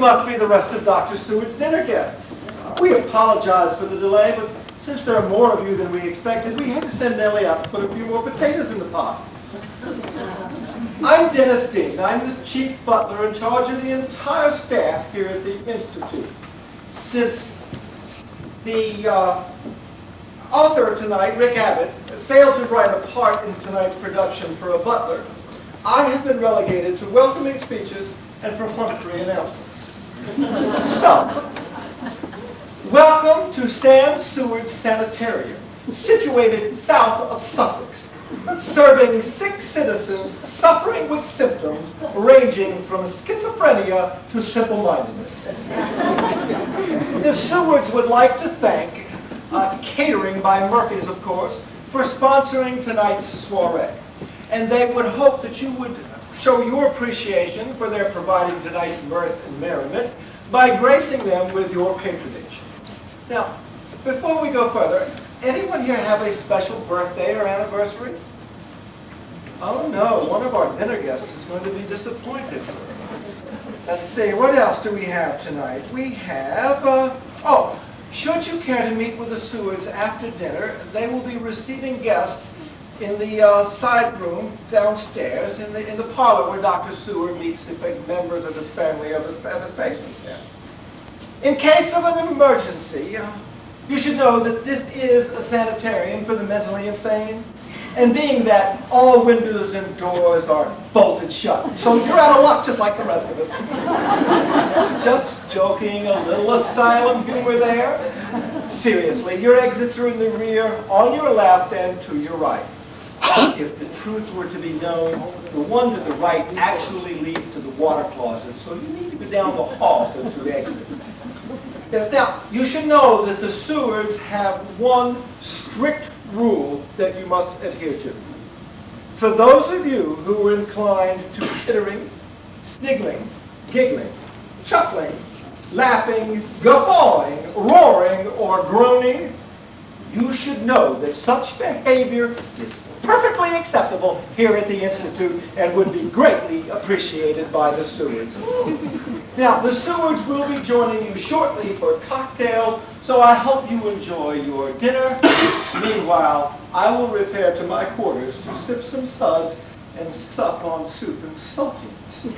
must be the rest of Dr. Seward's dinner guests. We apologize for the delay, but since there are more of you than we expected, we had to send Nellie out to put a few more potatoes in the pot. I'm Dennis Dean. I'm the chief butler in charge of the entire staff here at the Institute. Since the author tonight, Rick Abbott, failed to write a part in tonight's production for a butler, I have been relegated to welcoming speeches and perfunctory announcements. So, welcome to Sam Seward's Sanitarium, situated south of Sussex, serving 6 citizens suffering with symptoms ranging from schizophrenia to simple-mindedness. The Sewards would like to thank Catering by Murphy's, of course, for sponsoring tonight's soiree. And they would hope that you would show your appreciation for their providing tonight's mirth and merriment by gracing them with your patronage. Now, before we go further, anyone here have a special birthday or anniversary? Oh no, one of our dinner guests is going to be disappointed. Let's see, what else do we have tonight? We have, should you care to meet with the Sewards after dinner, they will be receiving guests in the side room downstairs, in the parlor where Dr. Seward meets the members of his family, of his patients there. In case of an emergency, you should know that this is a sanitarium for the mentally insane. And being that all windows and doors are bolted shut, so you're out of luck just like the rest of us. Just joking, a little asylum humor there. Seriously, your exits are in the rear, on your left, and to your right. If the truth were to be known, the one to the right actually leads to the water closet, so you need to go down the hall to exit. Yes, now, you should know that the Sewards have one strict rule that you must adhere to. For those of you who are inclined to tittering, sniggling, giggling, chuckling, laughing, guffawing, roaring, or groaning, you should know that such behavior is perfectly acceptable here at the Institute and would be greatly appreciated by the Sewards. Now, the Sewards will be joining you shortly for cocktails, so I hope you enjoy your dinner. Meanwhile, I will repair to my quarters to sip some suds and sup on soup and saltines.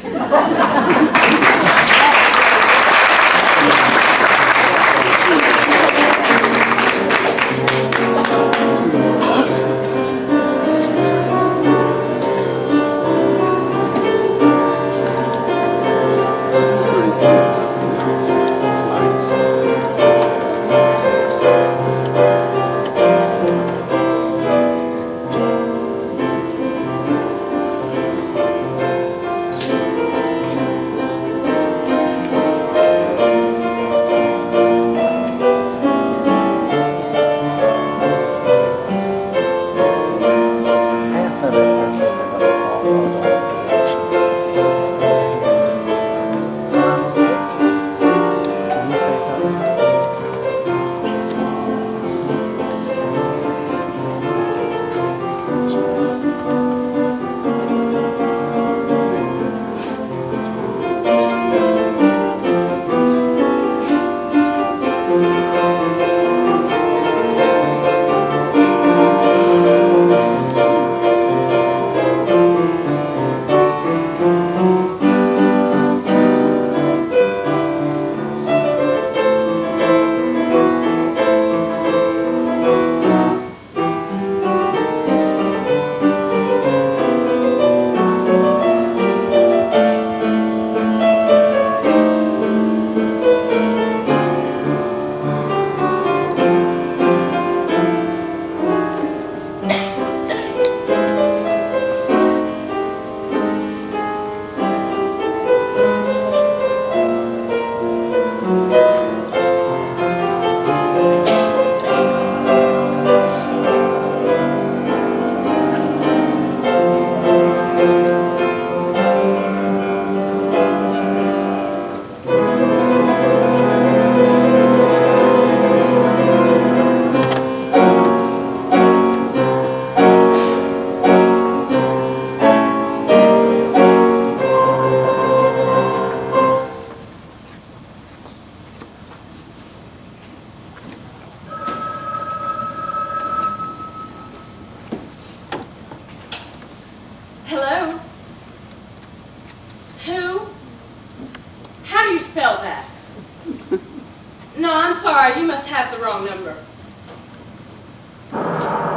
sorry, you must have the wrong number.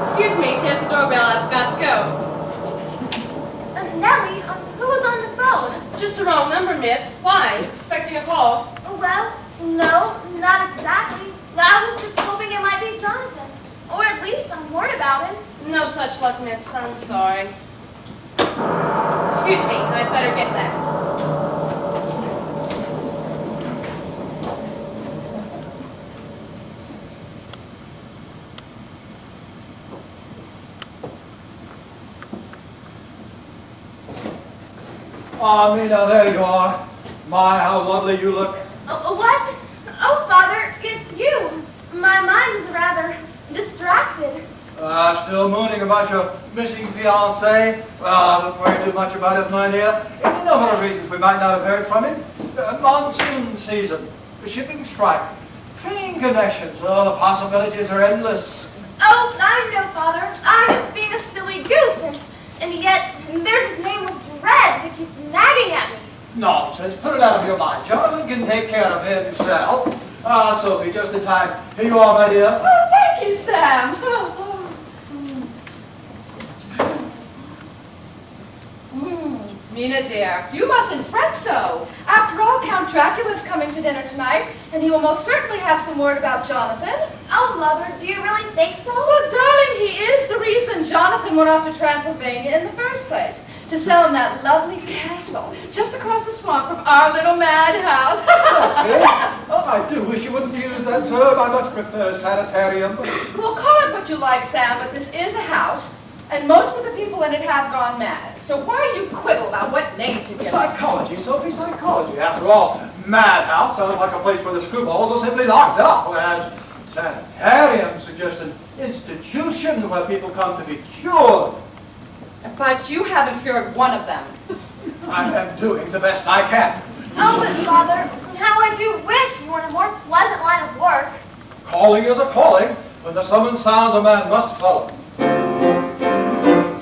Excuse me, there's the doorbell. I've got to go. Nellie, who was on the phone? Just the wrong number, miss. Why? Expecting a call? Well, no, not exactly. I was just hoping it might be Jonathan. Or at least some word about him. No such luck, miss. I'm sorry. Excuse me, I'd better get that. Ah, Mina, there you are. My, how lovely you look. What? Oh, Father, it's you. My mind is rather distracted. Still mooning about your missing fiancé? Well, don't worry too much about it, my dear. A number of reasons we might not have heard from him. Monsoon season, the shipping strike, train connections. Oh, the possibilities are endless. Oh, I know, Father. I was being a silly goose, and yet there's his name was Dread that keeps nagging at me. Nonsense. Put it out of your mind. Jonathan can take care of himself. Ah, Sophie, just in time. Here you are, my dear. Oh, thank you, Sam. Mina, dear, you mustn't fret so. After all, Count Dracula's coming to dinner tonight, and he will most certainly have some word about Jonathan. Oh, Mother, do you really think so? Well, darling, he is the reason Jonathan went off to Transylvania in the first place, to sell him that lovely castle just across the swamp from our little madhouse. Oh, I do wish you wouldn't use that term. I much prefer sanitarium. Well, call it what you like, Sam, but this is a house, and most of the people in it have gone mad. So why do you quibble about what name to give it? Psychology, Sophie, psychology. After all, madhouse sounds like a place where the screwballs are simply locked up, whereas sanitarium suggests an institution where people come to be cured. But you haven't cured one of them. I am doing the best I can. Oh, but Father, how I do wish you were in a more pleasant line of work. Calling is a calling. When the summons sounds, a man must follow.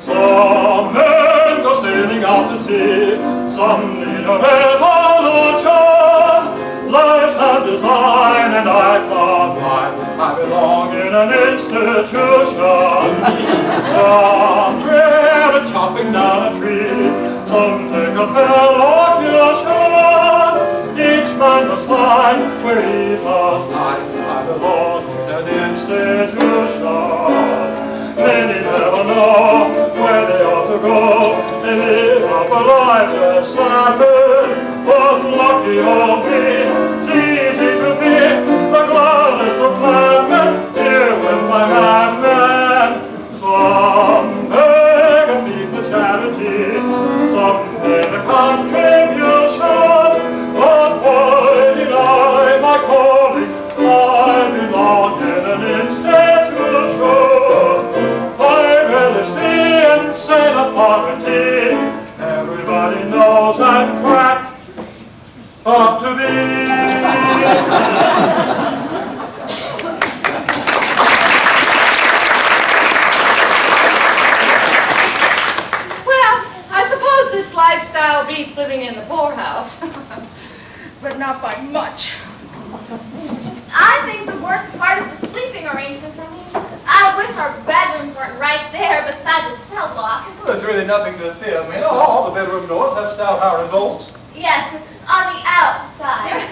Some men go sailing out to sea, some need a revolution. Lives have design and I found mine. I belong in an institution. Some dread of chopping down a tree, some take a elocution. Each man must find where he's assigned. I belong in an institution. Many never know where they ought to go. They live up a life just savage. But lucky old me, it's easy to be the gladest of madmen here with my madman. Some beg and leave the charity, some pay the contribution. But why deny my calling? I belong in an institution. Insane of poverty, everybody knows I'm cracked up to be. Well, I suppose this lifestyle beats living in the poorhouse, but not by much. I think the worst part is the sleeping arrangements. I wish our bedrooms weren't right there beside the cell block. Well, there's really nothing to fear. I mean, all the bedroom doors have stout iron bolts. Yes, on the outside.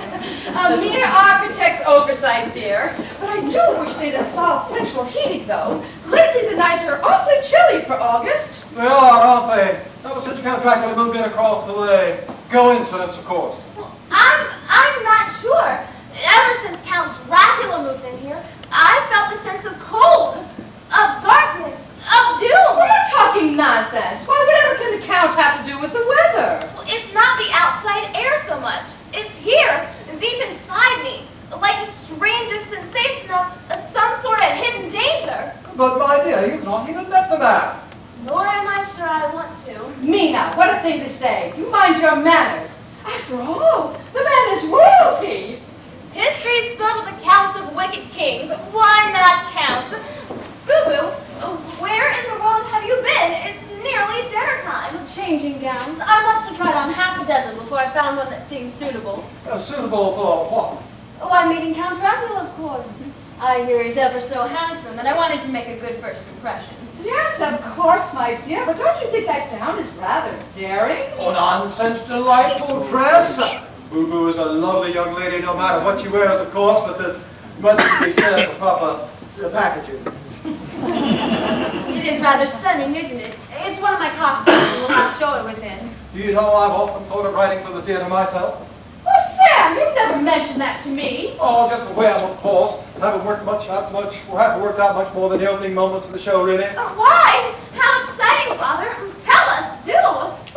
A mere architect's oversight, dear. But I do wish they'd installed central heating, though. Lately, the nights are awfully chilly for August. They are, aren't they? Ever since Count Dracula moved in across the way. Coincidence, of course. Well, I'm not sure. Ever since Count Dracula moved in here, I felt the sense of cold, of darkness, of doom. We're not talking nonsense. Whatever can the Count have to do with the weather? Well, it's not the outside air so much. It's here, deep inside me, like the strangest sensation of some sort of hidden danger. But, my dear, you've not even met the man. Nor am I sure I want to. Mina, what a thing to say. You mind your manners. After all, the man is royalty. History's filled with accounts of wicked kings. Why not counts? BooBoo, where in the world have you been? It's nearly dinner time. Changing gowns. I must have tried on half a dozen before I found one that seemed suitable. Suitable for what? Oh, I'm meeting Count Dracula, of course. I hear he's ever so handsome, and I wanted to make a good first impression. Yes, of course, my dear, but don't you think that gown is rather daring? Oh, nonsense, delightful dress. BooBoo is a lovely young lady, no matter what she wears, of course, but there's much to be said of the proper packaging. It is rather stunning, isn't it? It's one of my costumes from the last show I was in. Do you know I've often thought of writing for the theater myself? Oh, Sam, you never mentioned that to me. Oh, just the way I'm, of course. Haven't worked out much more than the opening moments of the show, really. Why? How exciting, Father. Tell us, do.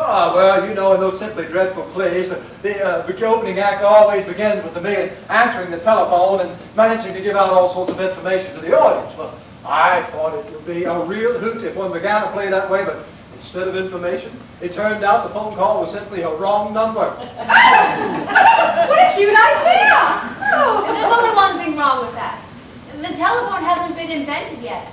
Ah, well, you know, in those simply dreadful plays, the opening act always begins with the maid answering the telephone and managing to give out all sorts of information to the audience. Well, I thought it would be a real hoot if one began to play that way, but instead of information, it turned out the phone call was simply a wrong number. What a cute idea! Oh, and there's only one thing wrong with that. The telephone hasn't been invented yet.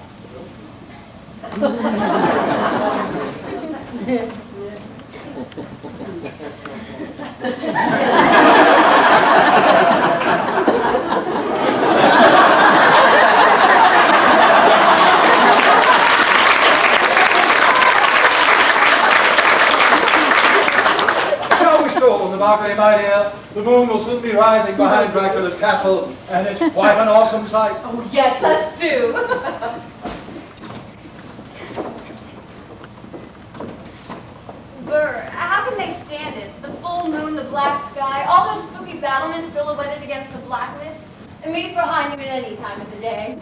Shall we stroll on the balcony, my dear? The moon will soon be rising behind Dracula's castle, and it's quite an awesome sight. Oh, yes, us do. Burr, how can they stand it? The full moon, the black sky, all those spooky battlements silhouetted against the blackness, and me behind him at any time of the day.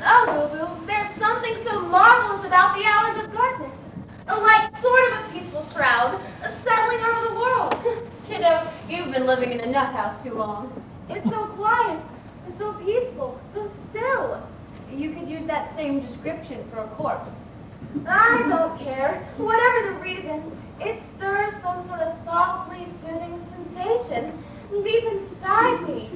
Oh, BooBoo, there's something so marvelous about the hours of darkness. Like sort of a peaceful shroud, settling over the world. Kiddo, you've been living in a nut house too long. It's so quiet, it's so peaceful, so still. You could use that same description for a corpse. I don't care. Whatever the reason, it stirs some sort of softly soothing sensation deep inside me.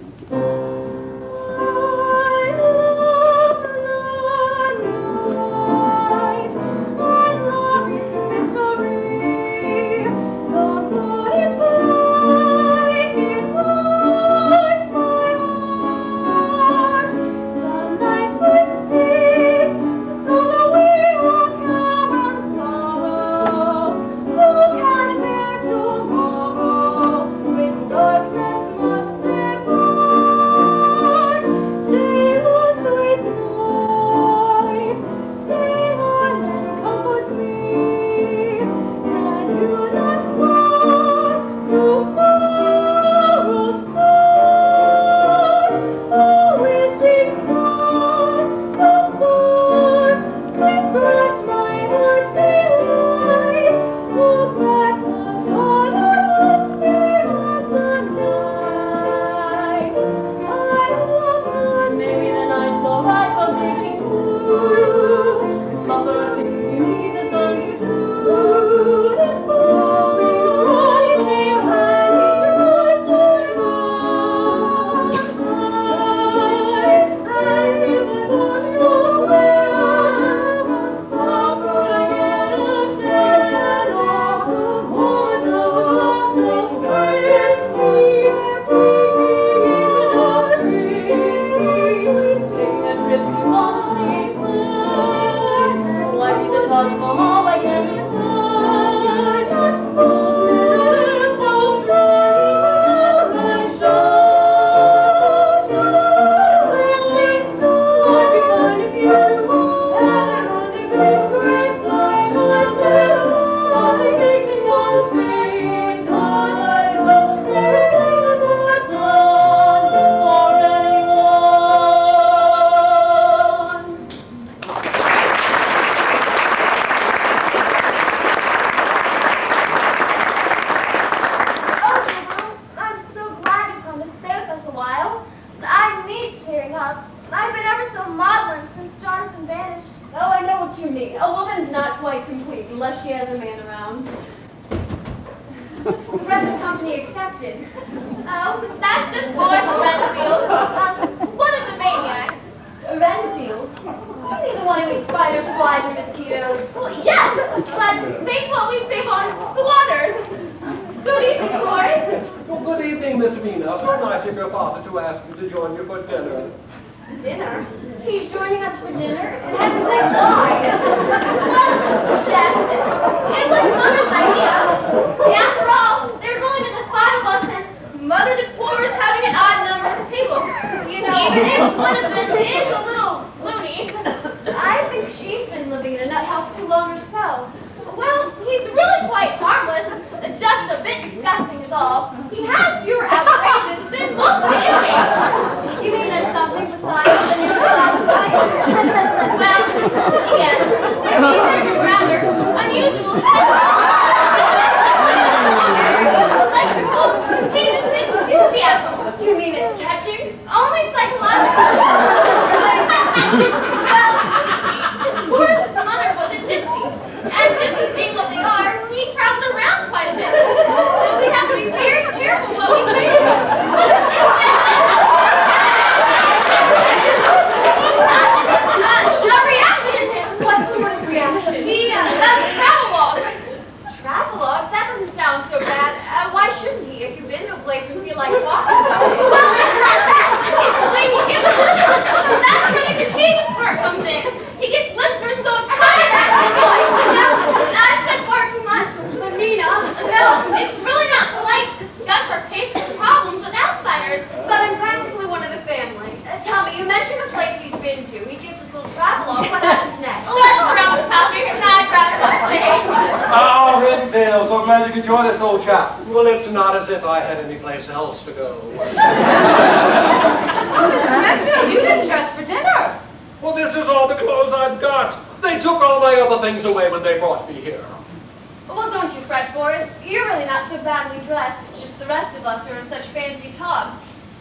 Present company accepted. Oh, that's just boy from Renfield. One of the maniacs. Renfield? You mean the one who eats spiders, flies, and mosquitoes? Well, yes, but think what we save on swatters. Good evening, Boris. Well, good evening, Miss Mina. So nice of your father to ask you to join you for dinner. Dinner? He's joining us for dinner? And hasn't said why. Well, yes, it was Mother's idea. After all, there's only been the 5 of us, and Mother deplores having an odd number at the table. You know, Even if one of them is a little loony. I think she's been living in a nut house too long herself. Well, he's really quite harmless, just a bit disgusting is all. He has fewer aberrations than most of the inmates. You mean there's something besides the new appetite? Well, yes, he's a rather unusual electrical, contagious enthusiasm. You mean it's catching? Only psychological. Well, Boris's mother was a gypsy, and gypsies being what they are, he traveled around quite a bit. So we have to be very careful what we say to him. A reaction. What sort of reaction? He does travelogue. Travelogues? That doesn't sound so bad. Why shouldn't he? If you've been to a place and feel like talking about it. Well, it's not that. It's the way he gives it. That's where the contagious part comes in. He gets listeners so excited at his voice. Now, I've said far too much. But Mina, No, it's really not polite to discuss our patients' problems with outsiders. but I'm practically one of the family. Tell me, you mentioned a place he's been to. He gives us a little travelogue. What happens next? Let's around the topic, and I'd rather not say. Oh, Renfield, so glad you could join us, old chap. Well, it's not as if I had any place else to go. Oh, Mr. Renfield, you didn't dress for dinner. Well, this is all the clothes I've got. They took all my other things away when they brought me here. Well, don't you fret, Boris. You're really not so badly dressed. It's just the rest of us are in such fancy togs.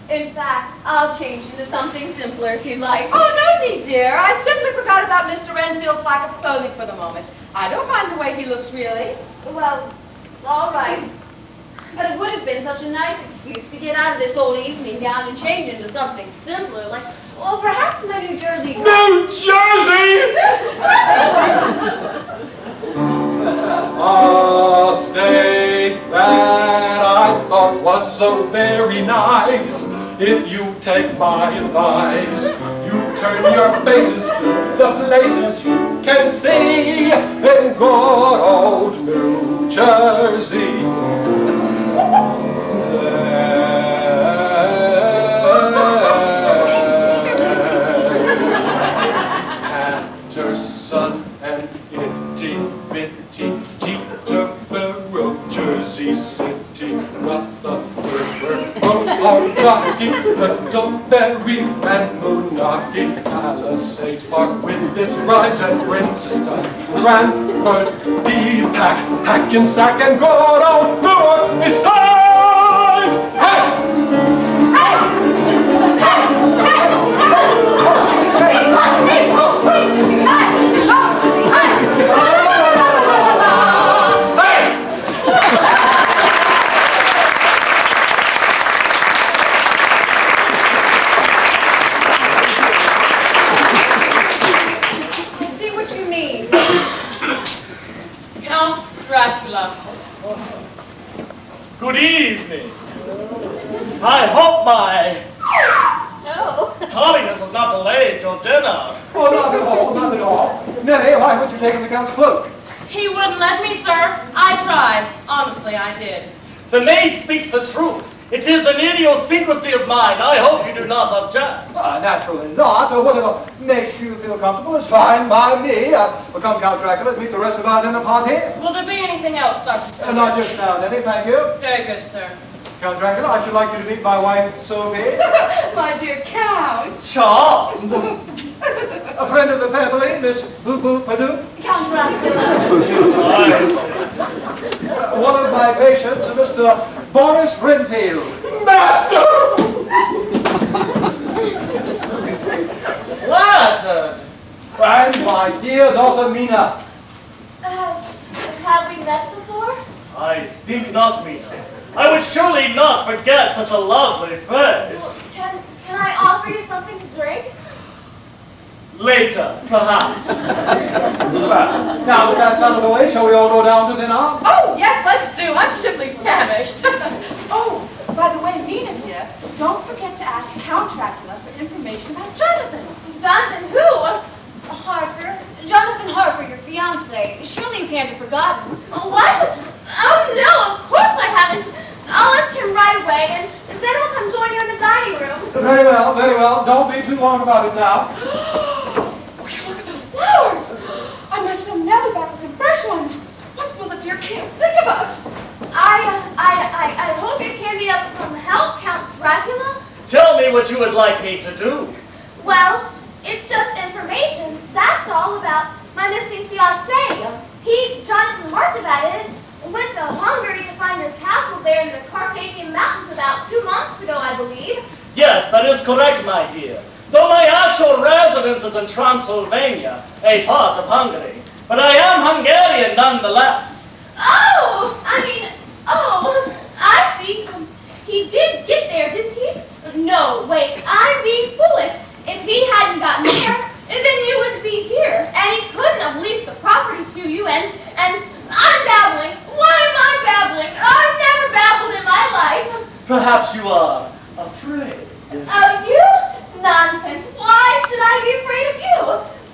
In fact, I'll change into something simpler if you'd like. Oh, no need, dear. I simply forgot about Mr. Renfield's lack of clothing for the moment. I don't mind the way he looks, really. Well, all right. But it would have been such a nice excuse to get out of this old evening gown and change into something simpler, like, well, perhaps my New Jersey... New Jersey! A state that I thought was so very nice. If you take my advice, you turn your faces to the places you can see in good old New Jersey. Anderson and itty bitty Teterboro, Jersey City, Rutherford, both are rocky, Middlebury and Moonachie, Palisades Park with its rides and Princeton, Brantford, Peapack, Hackensack and good old Newark besides. Hey! I see what you mean. Count Dracula. Good evening. I hope my No. tardiness has not delayed your dinner. Oh, not at all, not at all. Nay, why would you take the Count's cloak? He wouldn't let me, sir. I tried. Honestly, I did. The maid speaks the truth. It is an idiosyncrasy of mine. I hope you do not object. Naturally not. Whatever makes you feel comfortable is fine by me. Well, come, Count Dracula, meet the rest of our dinner party. Will there be anything else, Dr. Silver? Not just now, Denny, thank you. Very good, sir. Count Dracula, I should like you to meet my wife, Sophie. My dear Count. Charmed. A friend of the family, Miss BooBoo Padoop. Count Dracula. One of my patients, Mr. Boris Renfield. Master! Flattered. And my dear daughter, Mina. Have we met before? I think not, Mina. I would surely not forget such a lovely face. Can I offer you something to drink? Later, perhaps. Now that that's out of the way, shall we all go down to dinner? Oh, yes, let's do. I'm simply famished. Oh, Wilhelmina, dear, don't forget to ask Count Dracula for information about Jonathan. Jonathan who? Harper. Jonathan Harper, your fiancé. Surely you can't have forgotten. What? Oh no, of course I haven't. I'll ask him right away, and then we'll come join you in the dining room. Very well, very well. Don't be too long about it now. Will you look at those flowers? I must send Nellie back with some fresh ones. What will the dear King think of us? I hope you can be of some help, Count Dracula. Tell me what you would like me to do. Well, it's just information. That's all about my missing fiancé. Jonathan Harper, that is, went to Hungary to find your castle there in the Carpathian Mountains about 2 months ago, I believe. Yes, that is correct, my dear. Though my actual residence is in Transylvania, a part of Hungary. But I am Hungarian nonetheless. Oh, I see. He did get there, didn't he? No, wait, I'm being foolish. If he hadn't gotten there, then you wouldn't be here. And he couldn't have leased the property to you, and I'm babbling. Why am I babbling? I've never babbled in my life. Perhaps you are afraid. Of you? Nonsense. Why should I be afraid of you?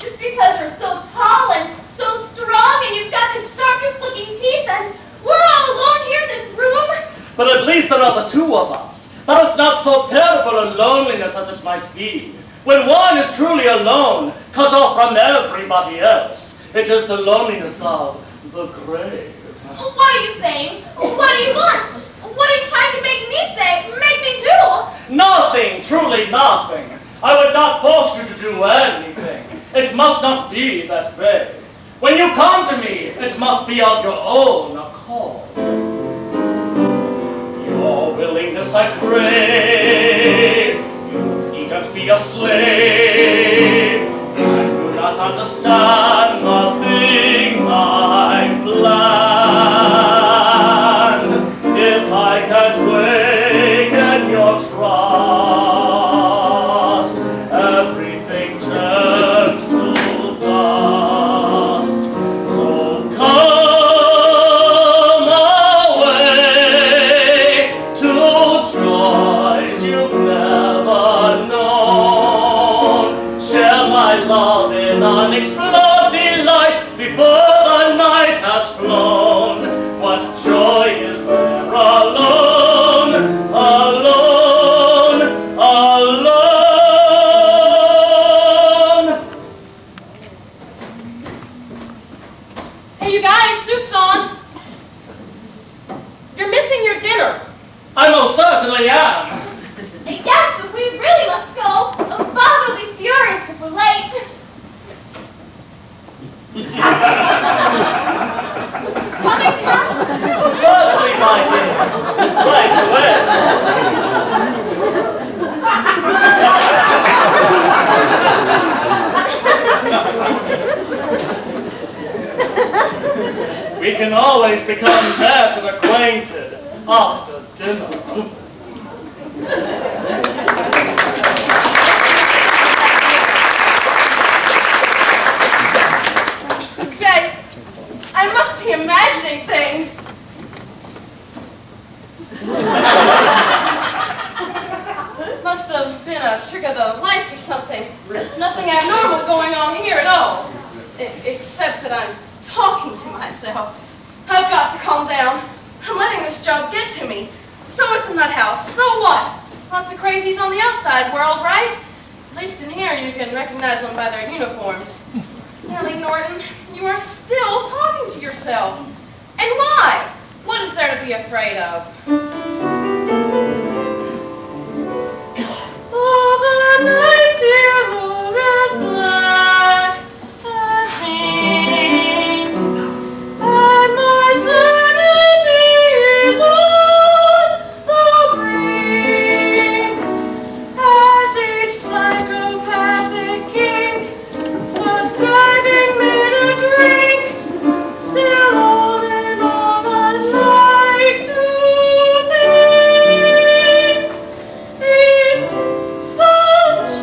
Just because you're so tall and so strong and you've got the sharpest looking teeth and we're all alone here in this room? But at least there are the two of us. That is not so terrible a loneliness as it might be. When one is truly alone, cut off from everybody else, it is the loneliness of the grave. What are you saying? What do you want? What are you trying to make me say? Make me do? Nothing, truly nothing. I would not force you to do anything. It must not be that way. When you come to me, it must be of your own accord. Your willingness I crave. You needn't be a slave. I do not understand the things I plan. If I can't waken your trust, everything turns to dust. So come away to joys you've never known. Share my love in unexplored delight before the night has flown. What joy is there alone, alone, alone? Hey, you guys, soup's on. You're missing your dinner. I most certainly am. Yes, we really must go. Bob will be furious if we're late. Coming, Count? Certainly, my dear. Right away. We can always become better acquainted after dinner. Yeah, I must be imagining things. Must have been a trick of the lights or something. Nothing abnormal going on here at all. Except that I'm talking to myself. I've got to calm down. I'm letting this job get to me. So what's in that house? So what? Lots of crazies on the outside world, right? At least in here you can recognize them by their uniforms. Nellie Norton, you are still talking to yourself. And why? What is there to be afraid of? Oh, the nights here are as black as me, and my sanity is on the brink, as each psychopathic kink starts driving me to drink, still holding on I'd like to think. It's such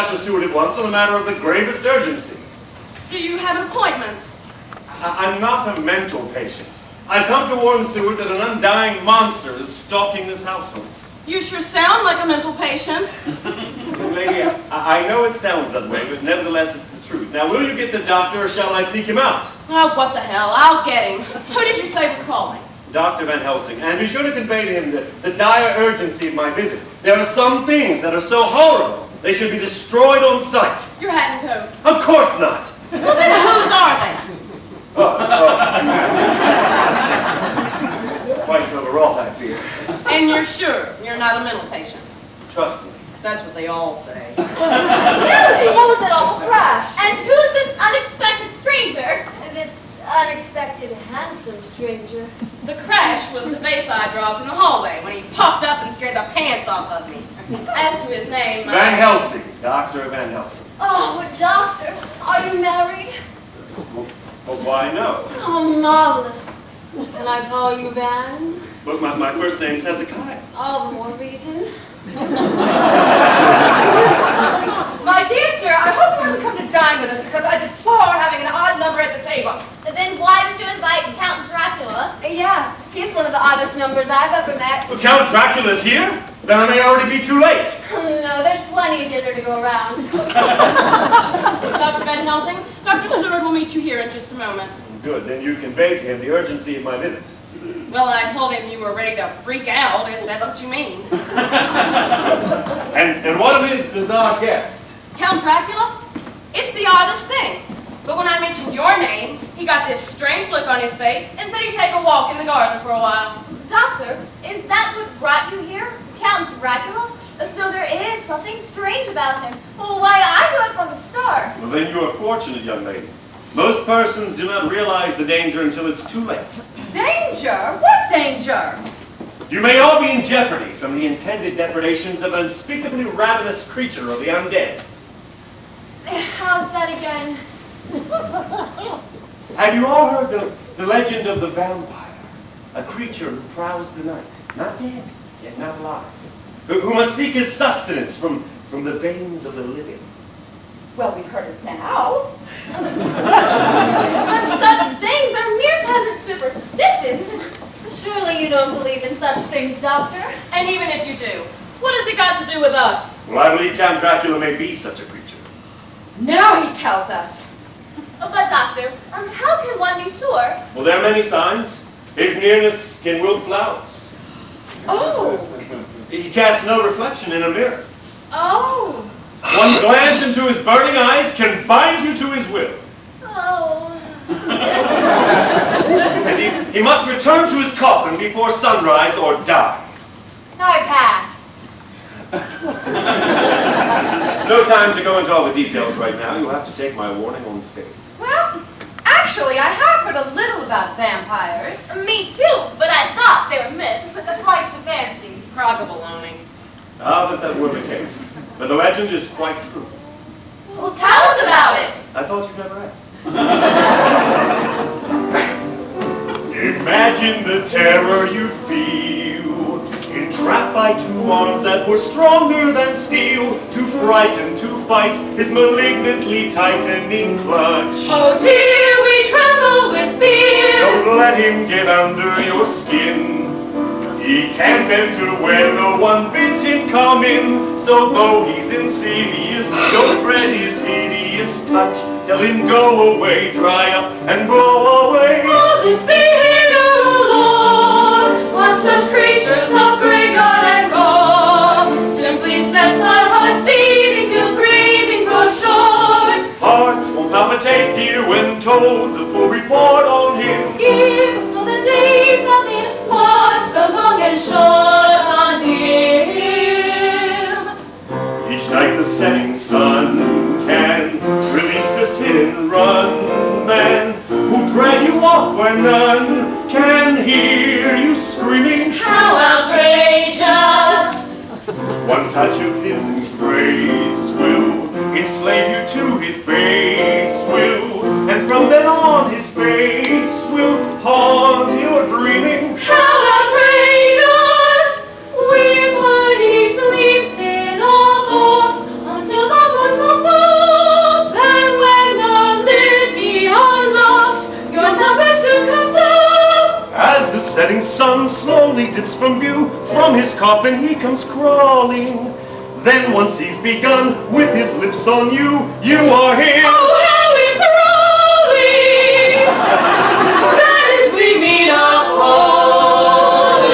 Dr. Seward at once on a matter of the gravest urgency. Do you have an appointment? I'm not a mental patient. I've come to warn Seward that an undying monster is stalking this household. You sure sound like a mental patient. Lady, I know it sounds that way, but nevertheless it's the truth. Now, will you get the doctor or shall I seek him out? Oh, what the hell. I'll get him. Who did you say was calling? Dr. Van Helsing, and be sure to convey to him the dire urgency of my visit. There are some things that are so horrible, they should be destroyed on sight. Your hat and coat. Of course not. Well, then whose are they? Quite an overall, I fear. And you're sure you're not a mental patient? Trust me. That's what they all say. Really? What was that awful crash? And who's this unexpected stranger? This unexpected, handsome stranger. The crash was the face I dropped in the hallway when he popped up and scared the pants off of me. As to his name, Van Helsing, Dr. Van Helsing. Oh, doctor, are you married? Well, why no? Oh, marvelous. Can I call you Van? But my first name's Hezekiah. All the more reason. My dear sir, I hope you haven't come to dine with us because I deplore having an odd number at the table. Then why did you invite Count Dracula? Yeah, he's one of the oddest numbers I've ever met. Well, Count Dracula's here? Then I may already be too late. No, there's plenty of dinner to go around. Dr. Van Helsing, Dr. Seward will meet you here in just a moment. Good, then you conveyed to him the urgency of my visit. Well, I told him you were ready to freak out, if that's what you mean. And what of his bizarre guest? Count Dracula? It's the oddest thing. But when I mentioned your name, he got this strange look on his face and said he'd take a walk in the garden for a while. Doctor, is that what brought you here? Count Dracula? So there is something strange about him. Well, why I knew it from the start. Well, then you are fortunate, young lady. Most persons do not realize the danger until it's too late. Danger? What danger? You may all be in jeopardy from the intended depredations of an unspeakably ravenous creature of the undead. How's that again? Have you all heard the legend of the vampire? A creature who prowls the night, not dead, yet not alive. Who must seek his sustenance from the veins of the living. Well, we've heard it now. But such things are mere peasant superstitions. Surely you don't believe in such things, Doctor? And even if you do, what has it got to do with us? Well, I believe Count Dracula may be such a creature. Now he tells us. But doctor, how can one be sure? Well, there are many signs. His nearness can wilt flowers. Oh. He casts no reflection in a mirror. Oh. One glance into his burning eyes can bind you to his will. Oh. And he must return to his coffin before sunrise or die. I pass. No time to go into all the details right now. You'll have to take my warning on faith. Well, actually, I have heard a little about vampires. Me too, but I thought they were myths. Flights of fancy. Frog of baloney. Ah, that were the case. But the legend is quite true. Well, tell us about it. I thought you'd never ask. Imagine the terror you'd feel, entrapped by two arms that were stronger than steel, too frightened to fight his malignantly tightening clutch. Oh dear, we tremble with fear. Don't let him get under your skin. He can't enter where no one bids him come in. So though he's insidious, don't dread his hideous touch. Tell him go away, dry up and blow away. Oh, this behavior, O Lord, what such creatures of grey God and raw, simply sets our hearts seething till breathing grows short. Hearts will palpitate, dear, when told the full report on him. Give us all the days of the what's the long and short on him. Each night the setting sun can release this hit and run man who drag you off where none can hear you screaming. How outrageous! One touch of his embrace will enslave you to his base will, and from then on his face will haunt your dreaming. How outrageous! We find he sleeps in our boats until the moon setting sun slowly dips from view. From his coffin he comes crawling. Then once he's begun with his lips on you, you are him. Oh, how enthralling! That is we meet appalling.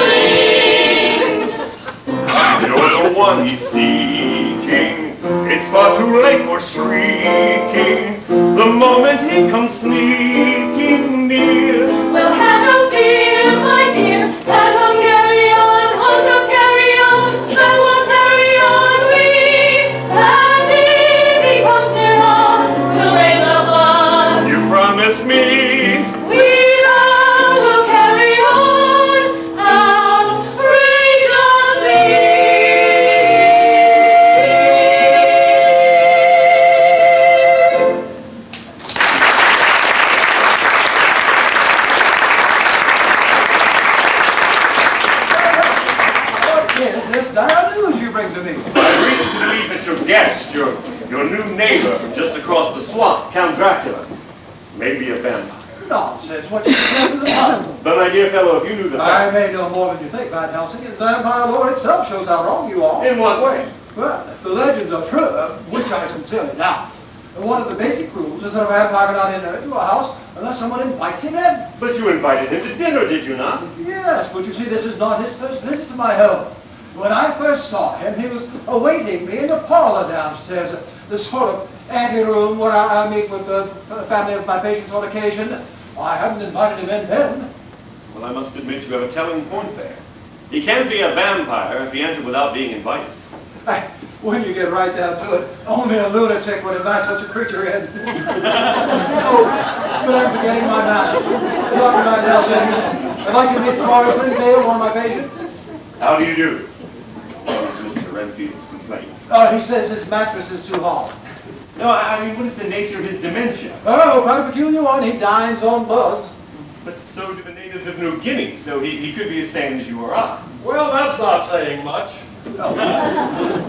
You're the one he's seeking. It's far too late for shrieking. The moment he comes sneaking near. Well, have no fear, my dear. Let him carry on, hunt up, carry on. Spell won't tarry on, we. And if he comes near us, we'll raise a fuss. You promise me. We will carry on outrageously. What is this dire news you bring to me? I reason to believe that your guest, your new neighbor from just across the swamp, Count Dracula, may be a vampire. Nonsense, what you suggest is impossible. But my dear fellow, if you knew the I facts, may know more than you think, Van Helsing, and the vampire lore itself shows how wrong you are. in what way? Well, if the legends are true, which I sincerely doubt, one of the basic rules is that a vampire cannot enter into a house unless someone invites him in. But you invited him to dinner, did you not? Yes, but you see, this is not his first visit to my home. When I first saw him, he was awaiting me in the parlor downstairs, the sort of ante-room where I meet with the family of my patients on occasion. I hadn't invited him in then. Well, I must admit you have a telling point there. He can't be a vampire if he entered without being invited. When you get right down to it, only a lunatic would invite such a creature in. Oh, but I'm forgetting my manners. Dr. Van Helsing, if I can meet Forrest Lindsay, one of my patients. How do you do? Mr. Renfield's complaint. He says his mattress is too hard. No, I mean, what is the nature of his dementia? Oh, quite a peculiar one. He dines on bugs. But so do the natives of New Guinea, so he could be the same as you or I. Well, that's not saying much. No.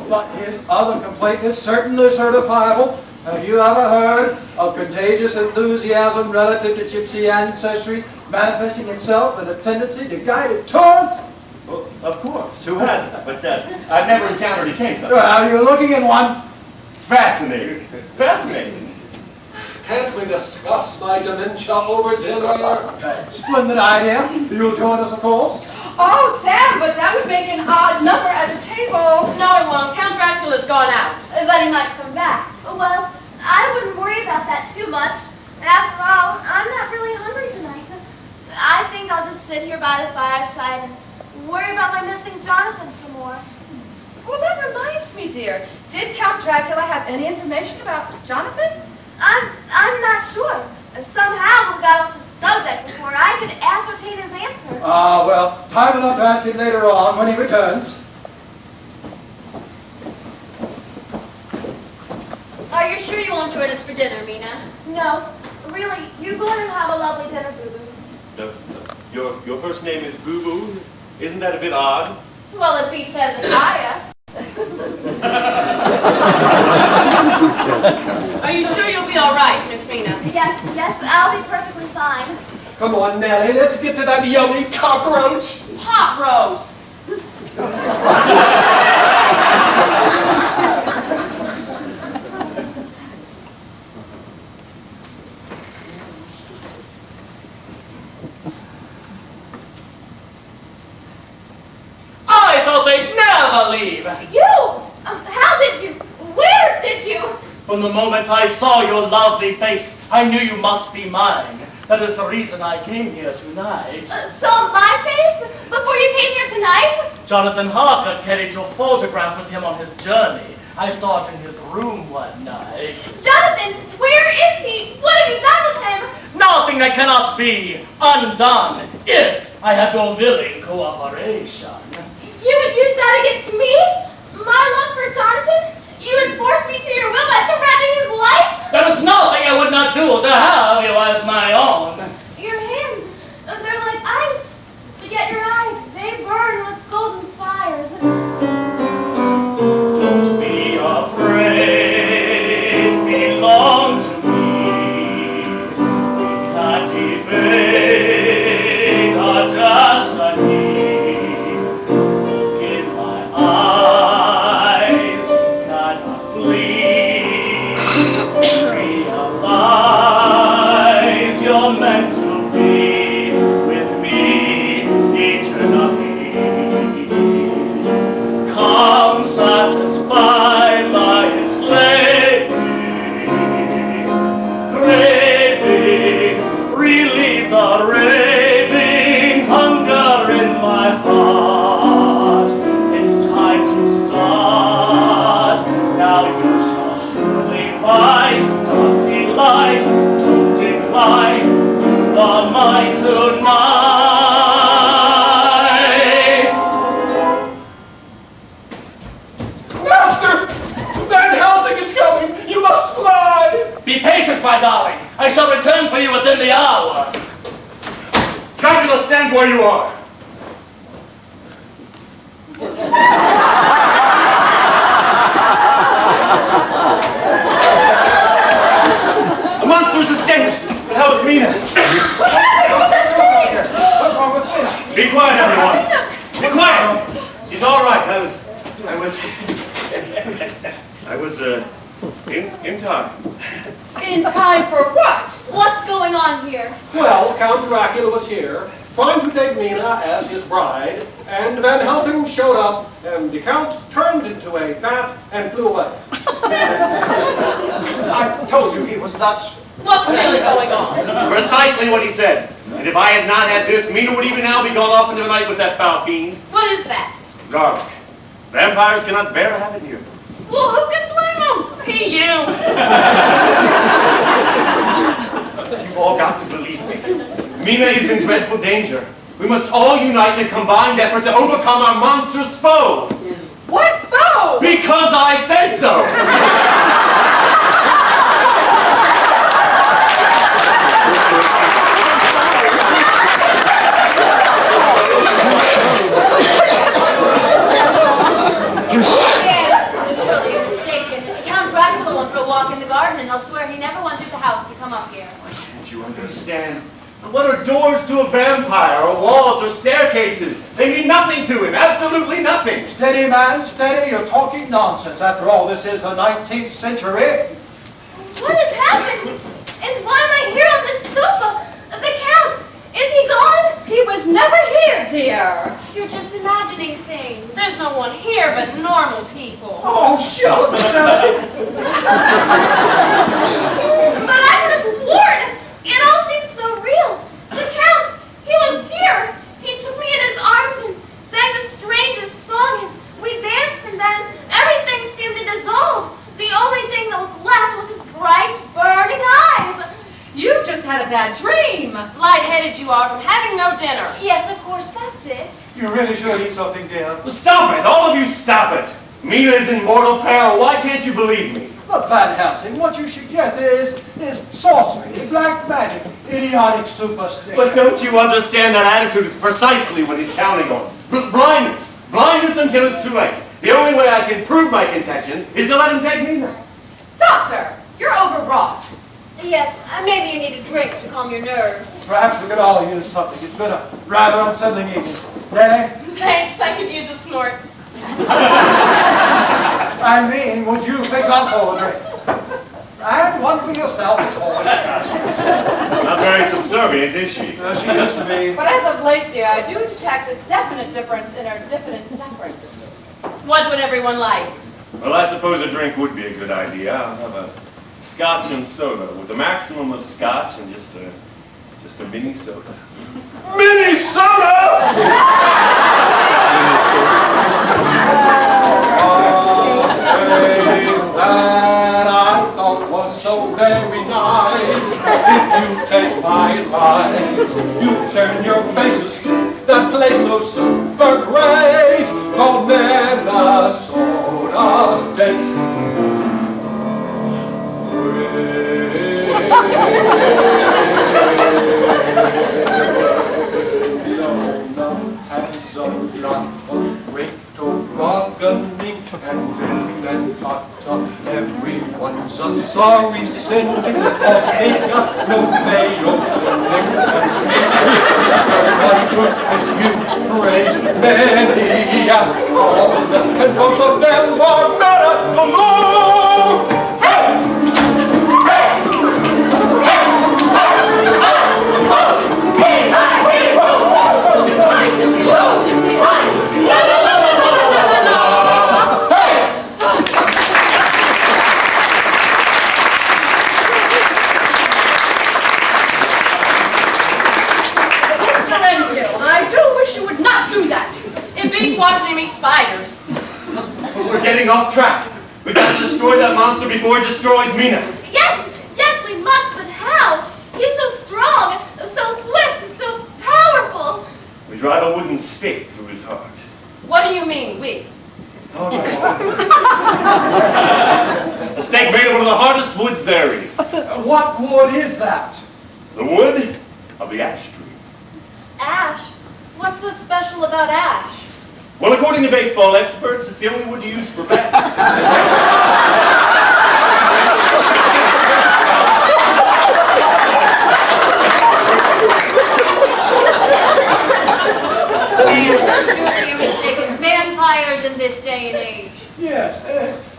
But his other complaint is certainly certifiable. Have you ever heard of contagious enthusiasm relative to gypsy ancestry manifesting itself as a tendency to guided tours? Well, of course, who hasn't? But I've never encountered a case of it. Well, you're looking at one. Fascinating. Fascinating. Can't we discuss my dementia over dinner? Splendid idea. You'll join us, of course. Oh, Sam, but that would make an odd number at the table. No, it won't. Count Dracula's gone out. But he might come back. Well, I wouldn't worry about that too much. After all, I'm not really hungry tonight. I think I'll just sit here by the fireside and worry about my missing Jonathan some more. Well, that reminds me, dear. Did Count Dracula have any information about Jonathan? I'm not sure. Somehow we got off the subject before I could ascertain his answer. Well, time enough to ask him later on when he returns. Are you sure you won't join us for dinner, Mina? No, really, you go and have a lovely dinner, BooBoo. Your first name is BooBoo? Isn't that a bit odd? Well, it beats Hezekiah. Are you sure you'll be all right, Miss Mina? Yes, I'll be perfectly fine. Come on, Nellie, let's get to that yummy cockroach. Pot roast. I thought they'd never leave. You? How did you? Where did you? From the moment I saw your lovely face, I knew you must be mine. That is the reason I came here tonight. Saw my face before you came here tonight? Jonathan Harker carried your photograph with him on his journey. I saw it in his room one night. Jonathan, where is he? What have you done with him? Nothing that cannot be undone if I have your willing cooperation. You would use that against me? My love for Jonathan? You would force me to your will by threatening his life? There is nothing I would not do to have you as my own. Your hands, they're like ice. But yet your eyes, they burn with golden fires. Don't be afraid, belong to me. Captivate, are just feed the raving hunger in my heart. It's time to start. Now you shall surely fight. Don't delight, don't decline. The mind tonight. Master! Van Helsing is coming! You must fly! Be patient, my darling. I shall return for you within the hour. Dracula, stand where you are. The monster's escaped. But how is Mina? What happened? What's that scream? What's wrong with Mina? Be quiet, everyone. Be quiet. She's all right. I was in time. In time for what? What's going on here? Well, Count Dracula was here, trying to take Mina as his bride, and Van Helsing showed up, and the Count turned into a bat and flew away. I told you he was nuts. What's really going on? Precisely what he said. And if I had not had this, Mina would even now be gone off into the night with that foul fiend. What is that? Garlic. Vampires cannot bear to have it near them. Well, who can blame him? You. You've all got to believe me. Mina is in dreadful danger. We must all unite in a combined effort to overcome our monstrous foe. What foe? Because I said so. Surely you're mistaken. Count Dracula went for a walk in the garden, and I'll swear he never went through the house to come up here. Don't you understand? What are doors to a vampire, or walls, or staircases? They mean nothing to him, absolutely nothing. Steady, man, steady. You're talking nonsense. After all, this is the 19th century. What has happened? And why am I here on this sofa? The Count, is he gone? He was never here, dear. You're just imagining things. There's no one here but normal people. Oh, shut But I could have sworn it all seems so real. The Count, he was here. He took me in his arms and sang the strangest song, and we danced, and then everything seemed to dissolve. The only thing that was left was his bright, burning eyes. You've just had a bad dream. Light-headed you are from having no dinner. Yes, of course, that's it. You really should eat something, dear. Well, stop it, all of you stop it. Mina is in mortal peril, why can't you believe me? But Van Helsing, what you suggest is sorcery, black magic, idiotic superstition. But don't you understand that attitude is precisely what he's counting on? Blindness. Blindness until it's too late. The only way I can prove my contention is to let him take Mina. Doctor, you're overwrought. Yes, maybe you need a drink to calm your nerves. Perhaps we could all use something. It's been a rather unsettling evening. Nay? Thanks, I could use a snort. I mean, would you fix us all a drink? And one for yourself, of course. Not very subservient, is she? She used to be. But as of late, dear, I do detect a definite difference in her definite deference. What would everyone like? Well, I suppose a drink would be a good idea. I'll have a scotch and soda with a maximum of scotch and just a mini soda. Mini soda! That I thought was so very nice. If you take my advice, you turn your faces to that place so super great called Minnesota State. Has a lot of great tobogganing and milk and butter. Everyone's a sorry sinner, cause they got no mayo filling and sneaky. One good with you, praise many, and all this, and both of them are men at the moon. Hey! Hey! Gypsy low, gypsy high, gypsy la la la la la la la. Hey! spiders. But we're getting off track. We got to destroy that monster before it destroys Mina. Yes, yes, we must, but how? He's so strong, so swift, so powerful. We drive a wooden stake through his heart. What do you mean, we? All right. A stake made of one of the hardest woods there is. What wood is that? The wood of the ash tree. Ash? What's so special about ash? Well, according to baseball experts, it's the only wood used for bats. Surely you're mistaken. Vampires in this day and age. Yes,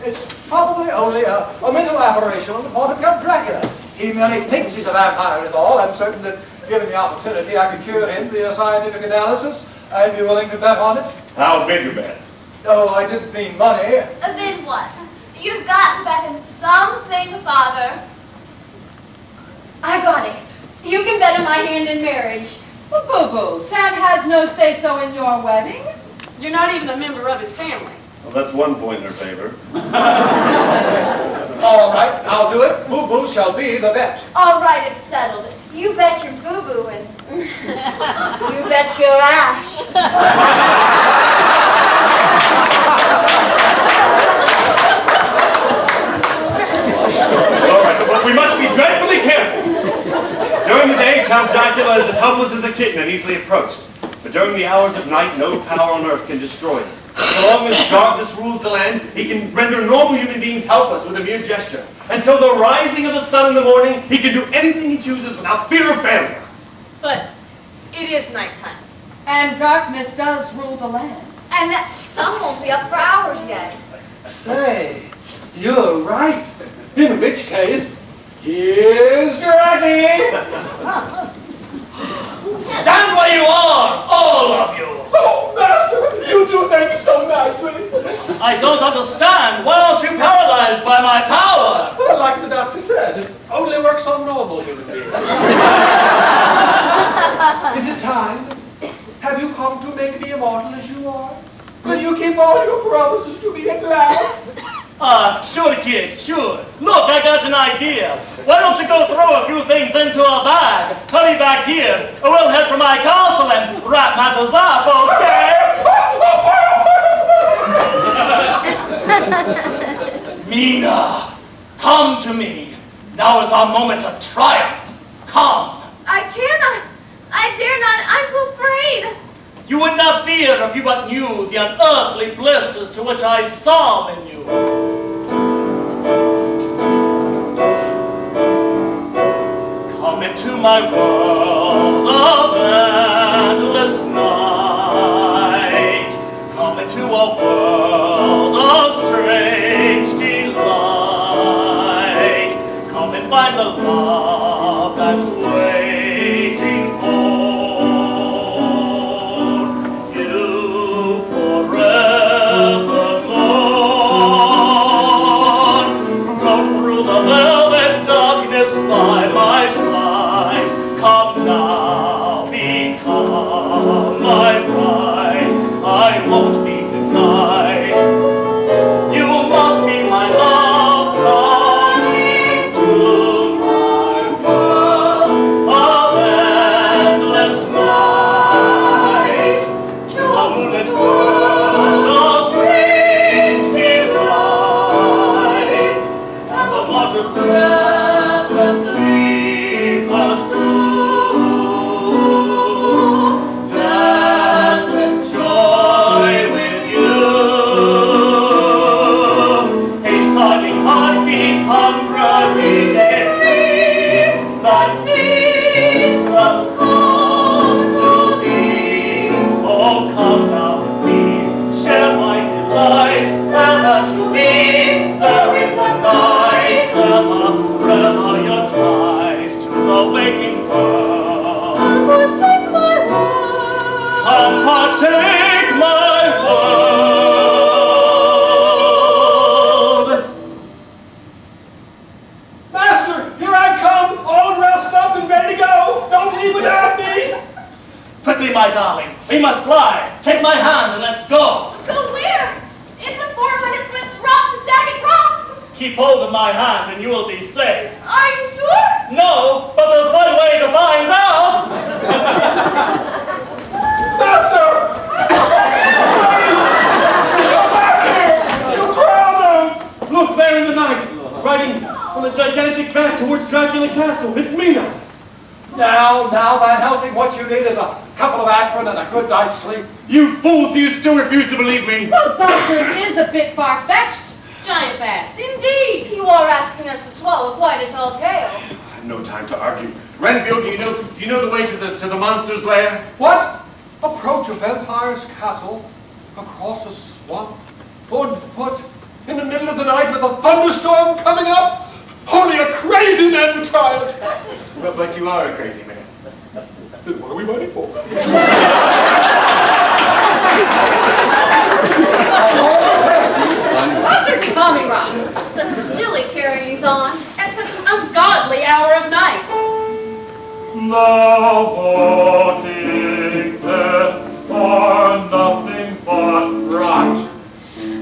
it's probably only a mental aberration on the part of Count Dracula. He merely thinks he's a vampire is all. I'm certain that, given the opportunity, I could cure him via scientific analysis. I'd be willing to bet on it. How big a bet? No, I didn't mean money. Then what? You've got to bet him something, Father. I got it. You can bet on my hand in marriage. Well, BooBoo, Sam has no say-so in your wedding. You're not even a member of his family. Well, that's one point in her favor. All right, I'll do it. BooBoo shall be the bet. All right, it's settled. You bet your BooBoo and you bet your ash. All right, but we must be dreadfully careful. During the day, Count Dracula is as helpless as a kitten and easily approached. But during the hours of night, no power on earth can destroy him. So long as darkness rules the land, he can render normal human beings helpless with a mere gesture. Until the rising of the sun in the morning, he can do anything he chooses without fear of failure. But it is nighttime. And darkness does rule the land. And that sun won't be up for hours yet. Say, you're right. In which case, here's Dracula. Stand where you are, all of you! Oh, Master, you do things so nicely. I don't understand. Why aren't you paralyzed by my power? Well, like the doctor said, it only works on normal human beings. Is it time? Have you come to make me immortal as you are? Will you keep all your promises to me at last? Sure, kid, sure. Look, I got an idea. Why don't you go throw a few things into a bag, hurry back here, or we'll head for my castle and wrap matters up, okay? Mina, come to me. Now is our moment of triumph. Come. I cannot. I dare not. I'm too afraid. You would not fear if you but knew the unearthly blisses to which I summon you. Come into my world of endless night. Come into a world of strange delight. Come and find the love that's waiting for by my side. Come now, become my bride. I won't be denied. You must be my love. Come into my world of endless night. To a moonlit world of strange delight. And the water sleep us soon, deathless joy with you. A sobbing heart beats hungrily free, that feast must come to thee. Oh, come now with me, share my delight, and to me, there in the night, sever your ties to the waking world. Come forsake my world. Come partake my world. Master, here I come, all dressed up and ready to go. Don't leave without me. Quickly, my darling, we must fly. Take my hand and let's go. Go where? Keep hold of my hand and you will be safe. Are you sure? No, but there's one way to find out. Master! You drowned him! Look, there in the night, riding on a gigantic back towards Dracula Castle. It's me now. Now, Van Helsing, what you need is a couple of aspirin and a good night's sleep. You fools, do you still refuse to believe me? Well, Doctor, it is a bit far-fetched. Giant bats, indeed. You are asking us to swallow quite a tall tale. I have no time to argue. Renfield, do you know the way to the monster's lair? What? Approach a vampire's castle across a swamp on foot in the middle of the night with a thunderstorm coming up? Only a crazy man would try it. But you are a crazy man. Then what are we waiting for? Dr. Tommy Rock. Such silly carryings on At such an ungodly hour of night. The walking dead are nothing but rot.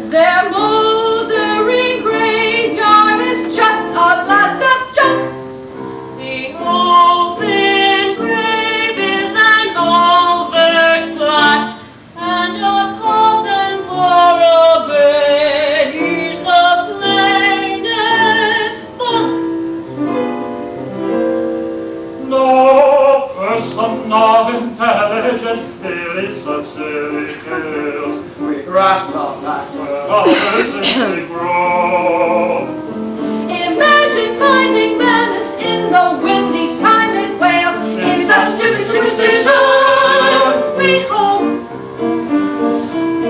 Their moldering graveyard is just a lot of junk. The open grave is an overt plot, and a coffin for a bed is the plainest thought. No person of intelligence hears such silly tales. We grasp not that. Where others simply grow. Imagine finding menace in the wind each time it wails. It's a stupid superstition. We hope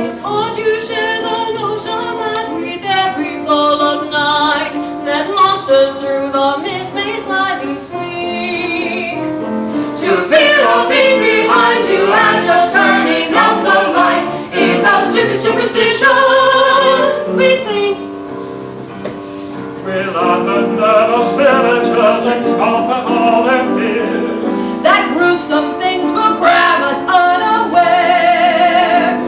it's hard to share the notion that with every fall of night that monsters through the mist may slightly speak. To fear of being behind you as you're turning out the light is a stupid superstition. We think We'll abandon spirituals and scoff at all their fears. That gruesome things will grab us unawares.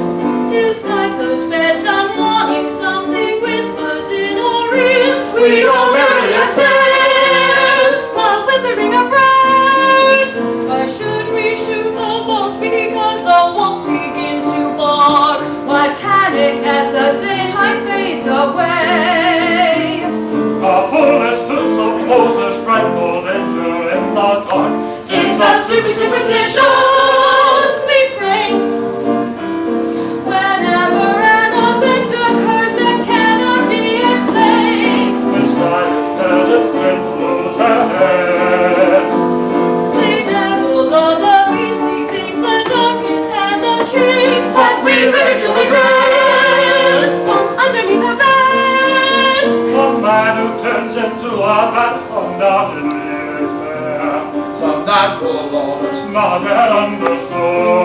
just like those beds I'm wanting, something whispers in our ears. We don't merely assess, while whimpering our prayers. Why should we shoot the bolts? Because the wolf begins to bark. why panic as the daylight fades away? A foolish to suppose there's frightful danger in the dark. It's a stupid superstition. We pray. Whenever an event occurs that cannot be explained, Misguided peasants can lose their heads. The devil of the beastly things the darkness has achieved. but we ridicule dress. Underneath our beds. A man who turns into a bat undoubtedly is there. Some natural law. It's not yet understood.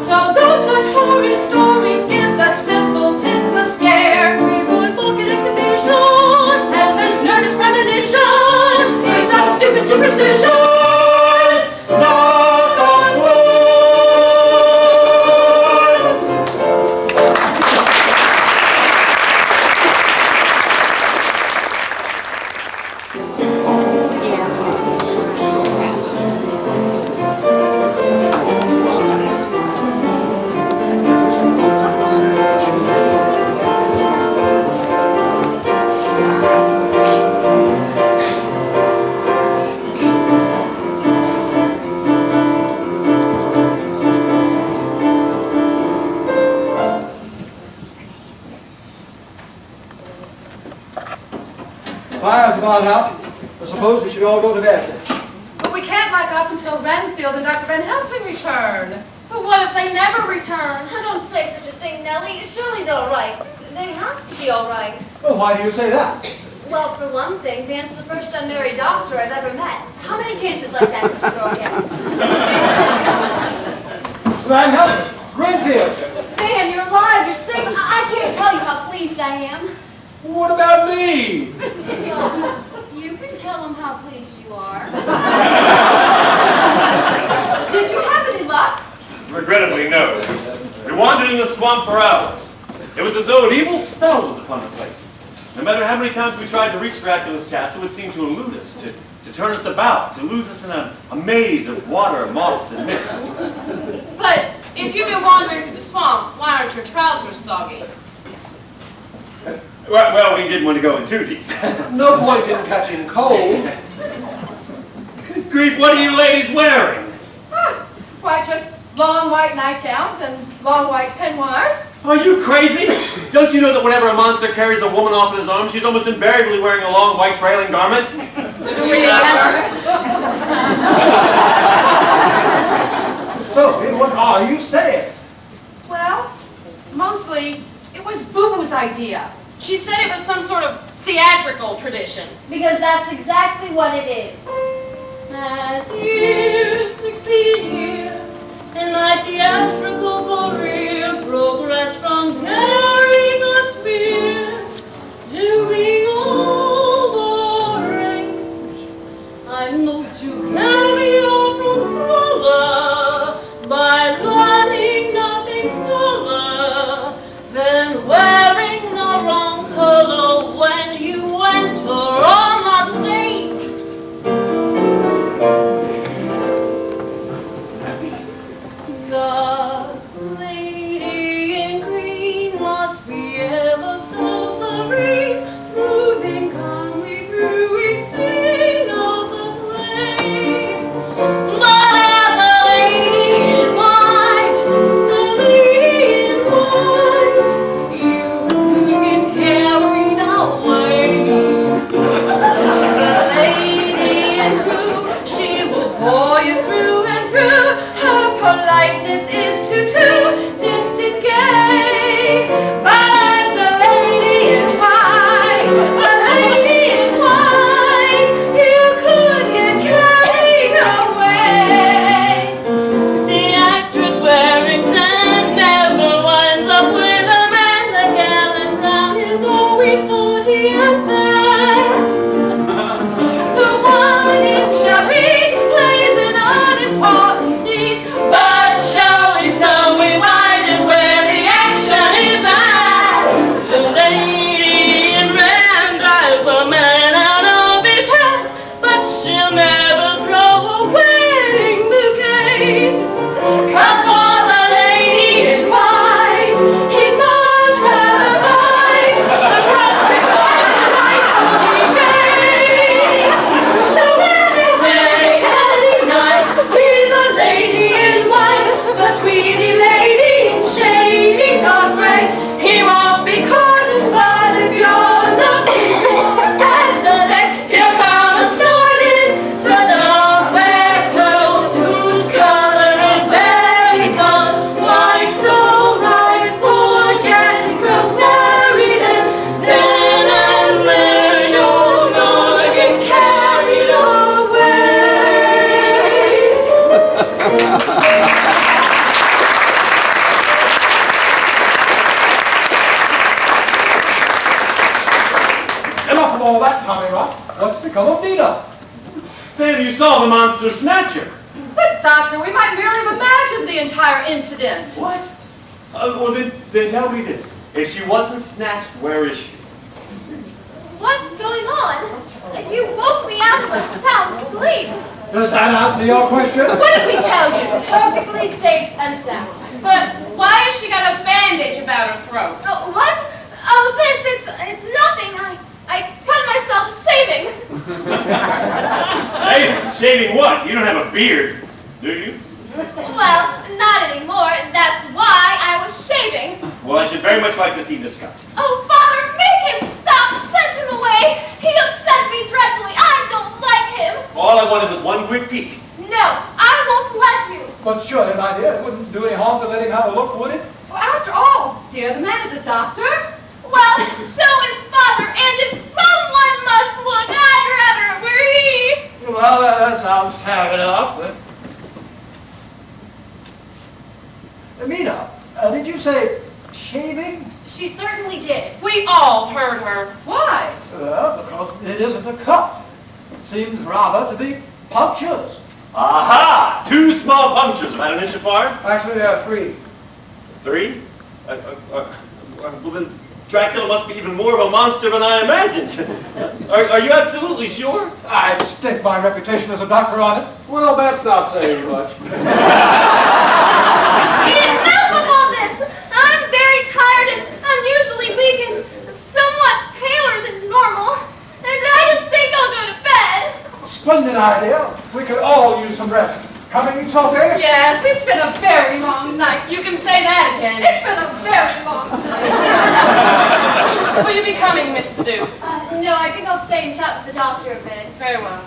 So though such horrid stories give the simpletons a scare, We would book an exhibition. and such nervous premonition is a stupid superstition. Knock on wood. Fire's gone out. I suppose we should all go to bed. But we can't lock up until Renfield and Dr. Van Helsing return. But what if they never return? I don't say such a thing, Nellie. Surely they're all right. They have to be all right. Well, why do you say that? Well, for one thing, Van's the first unmarried doctor I've ever met. How many chances like that does a girl get? Van Helsing, Renfield. Van, you're alive. You're safe. I can't tell you how pleased I am. What about me? Well, you can tell them how pleased you are. Did you have any luck? Regrettably, no. We wandered in the swamp for hours. It was as though an evil spell was upon the place. No matter how many times we tried to reach Dracula's castle, it seemed to elude us, to turn us about, to lose us in a maze of water, moss, and mist. But if you've been wandering through the swamp, why aren't your trousers soggy? Well, we didn't want to go in too deep. No point in catching cold. Grief, what are you ladies wearing? Why, just long white nightgowns and long white peignoirs. Are you crazy? Don't you know that whenever a monster carries a woman off in his arms, she's almost invariably wearing a long white trailing garment? Do we ever? Sophie, what are you saying? Well, mostly it was BooBoo's idea. She said it was some sort of theatrical tradition. Because that's exactly what it is. As years succeed year, and my theatrical career progressed from carrying a spear to being overrange. I moved to carry on from thriller by learning nothing's duller than wearing the wrong color when you enter on the stage. The lady in green must be ever so serene, moving calmly through each scene of the play. But as the lady in white, you get carried away. The lady in blue, she will bore you through and through. Her politeness is too distant gay. But as the lady in white, you could get carried away. The actress wearing tan never winds up with a man. The gallant clown is always 40 and fat. The one in Charisse plays an unimportant niece. But showing snowy white is where the action is at. The lady in red drives a man out of his hat, but she'll never throw a wedding bouquet. 'Cause for the lady in white, He'd much rather bite the prospect of a delightfully gay. So every day, any night, with the lady in white, the tweedy lady in shady dark gray. He won't be courted, but if you're looking for yesterday, he'll come a-snorting. So don't wear clothes whose color is very cold. White so right for getting girls married, and then and there you're gonna get carried away. Enough of all that, Tommy Rock. What's become of Nina? Sam, you saw the monster snatcher. But, Doctor, we might merely have imagined the entire incident. What? Well, then tell me this. If she wasn't snatched, where is she? What's going on? You woke me out of a sound sleep. Does that answer your question? What did we tell you? Perfectly safe and sound. But why has she got a bandage about her throat? Oh, what? Oh, it's nothing. I cut myself shaving. Shaving what? You don't have a beard, do you? Well, not anymore. That's why I was shaving. Well, I should very much like to see this cut. Oh, Father, make him stop. Send him away. He upset me dreadfully. I don't like him. All I wanted was one quick peek. No, I won't let you. But surely, my dear, it wouldn't do any harm to let him have a look, would it? Well, after all, dear, the man is a doctor. Well, so is Father, and if someone must look, I'd rather it were he. Well, that sounds fair enough. Mina, did you say shaving? She certainly did. We all heard her. Why? Well, because it isn't a cut. It seems rather to be punctures. Aha! 2 small punctures about an inch apart. Actually, there are 3. 3? Well then, Dracula must be even more of a monster than I imagined. Are you absolutely sure? I'd stake my reputation as a doctor on it. Well, that's not saying much. Enough of all this! I'm very tired and unusually weak and somewhat paler than normal. And I just think I'll go to bed. Splendid idea. We could all use some rest. Coming, Sophie? Yes, it's been a very long night. You can say that again. It's been a very long night. Will you be coming, Miss Perdue? No, I think I'll stay and chat with the doctor a bit. Very well.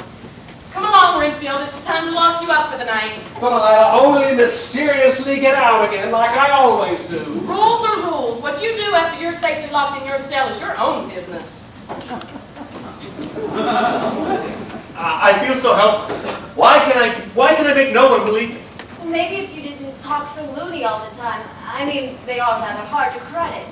Come along, Renfield. It's time to lock you up for the night. But I'll only mysteriously get out again like I always do. Rules are rules. What you do after you're safely locked in your cell is your own business. I feel so helpless. Why can I make no one believe me? Well, maybe if you didn't talk so loony all the time. I mean, they are rather hard to credit.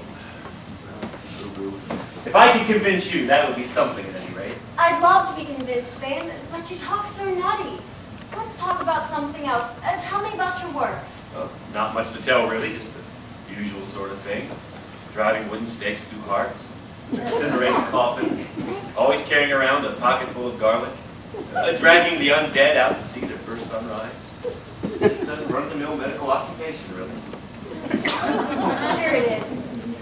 If I could convince you, that would be something at any rate. I'd love to be convinced, Van, but you talk so nutty. Let's talk about something else. Tell me about your work. Well, not much to tell, really. Just the usual sort of thing. Driving wooden stakes through hearts, incinerating coffins, always carrying around a pocket full of garlic, dragging the undead out to sea at first sunrise. Just a run-of-the-mill medical occupation, really. Sure it is.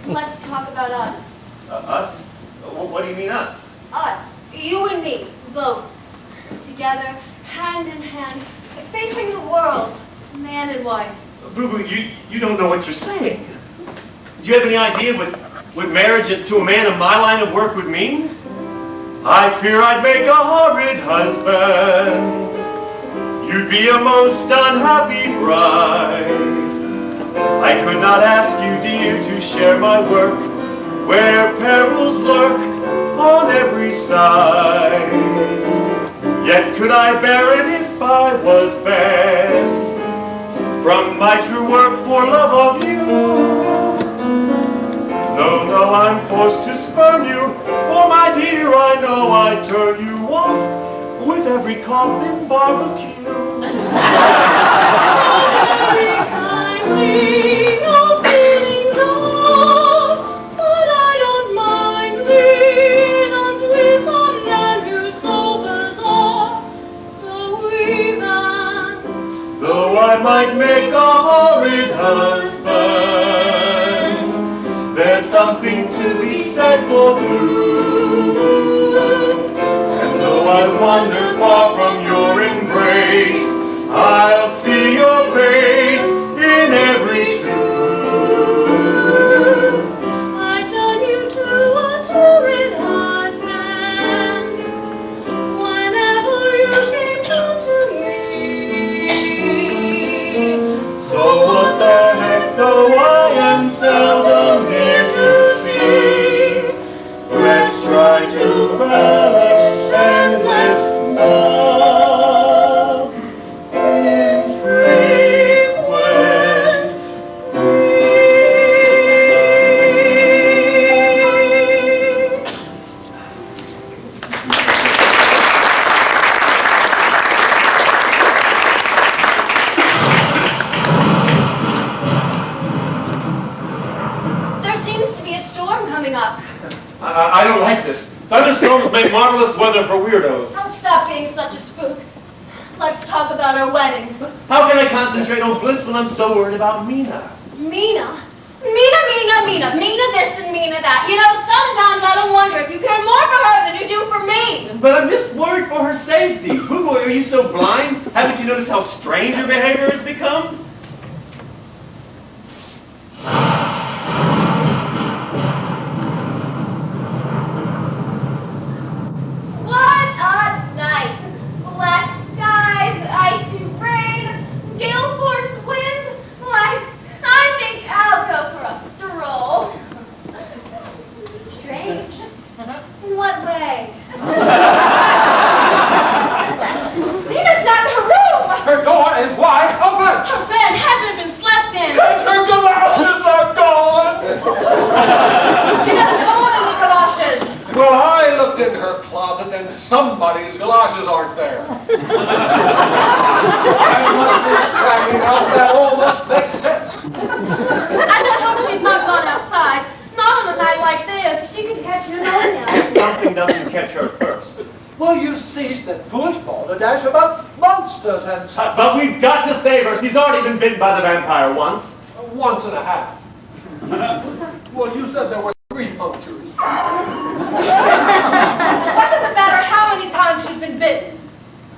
Let's talk about us. Us? What do you mean us? Us. You and me. Both. Together, hand in hand, facing the world. Man and wife. BooBoo, you don't know what you're saying. Do you have any idea what marriage to a man in my line of work would mean? I fear I'd make a horrid husband. You'd be a most unhappy bride. I could not ask you, dear, to share my work, where perils lurk on every side. Yet could I bear it if I was banned from my true work for love of you? No, I'm forced to spurn you, for my dear, I know I'd turn you off with every coffin barbecue. Very kindly, no feelings off, but I don't mind reasons with a man who sobers off so even. Though I might make a horrid husband, there's something to be said for blue. And though I wander far from your embrace, I'll see your face in every tune. I turn you to a torrid husband whenever you came down to me. So what the heck, though I am seldom here to see, let's try to relish endless love infrequently. There seems to be a storm coming up. I don't like this. Thunderstorms make marvelous weather for weirdos. I'll stop being such a spook. Let's talk about our wedding. How can I concentrate on bliss when I'm so worried about Mina? Mina this and Mina that. You know, sometimes I don't wonder if you care more for her than you do for me. But I'm just worried for her safety. BooBoo, are you so blind? Haven't you noticed how strange her behavior has become? What a night! Black skies, icy rain, gale force winds. Why, I think I'll go for a stroll. Strange. In what way? Nina's not in her room! Her door is wide open. Her He's already been bitten by the vampire once. Once and a half. Well, you said there were 3 punctures. What does it matter how many times she's been bitten?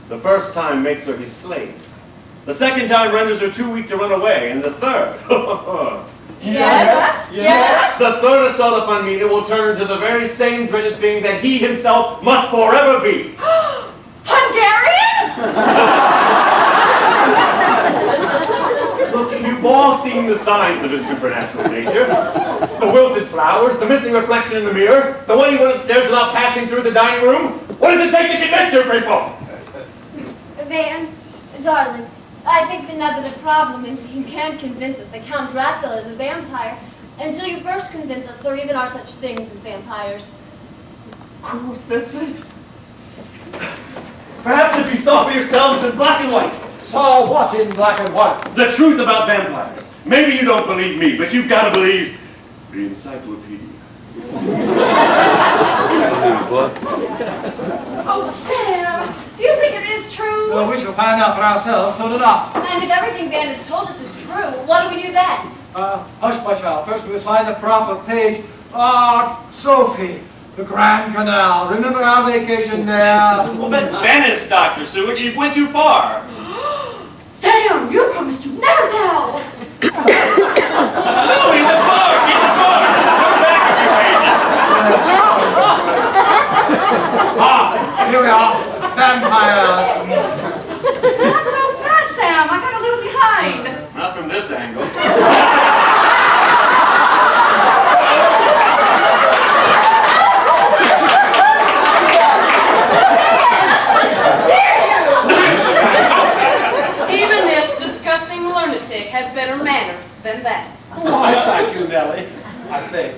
The first time makes her his slave. The second time renders her too weak to run away. And the third, Yes? the third assault upon me, it will turn into the very same dreaded thing that he himself must forever be. Hungarian? Look, you've all seen the signs of his supernatural nature. The wilted flowers, the missing reflection in the mirror, the way he went upstairs without passing through the dining room. What does it take to convince you people? Van, darling, I think the nub of the problem is you can't convince us that Count Dracula is a vampire until you first convince us there even are such things as vampires. Of course, that's it. Perhaps if you saw for yourselves in black and white. Saw what in black and white? The truth about vampires. Maybe you don't believe me, but you've got to believe the encyclopedia. Oh, Sam, do you think it is true? Well, we shall find out for ourselves, so did I. And if everything Van has told us is true, what do we do then? Hush, my child. First we must find the proper page. Sophie, the Grand Canal. Remember our vacation there? Well, that's Venice, Dr. Seward. You went too far. Sam, you promised to never tell. No, in the park! In the park! Come back if you Here we are. Vampires. Not so fast, Sam. I got a little behind. Not from this angle. Even this disgusting lunatic has better manners than that. Why, thank you, Nellie. I think.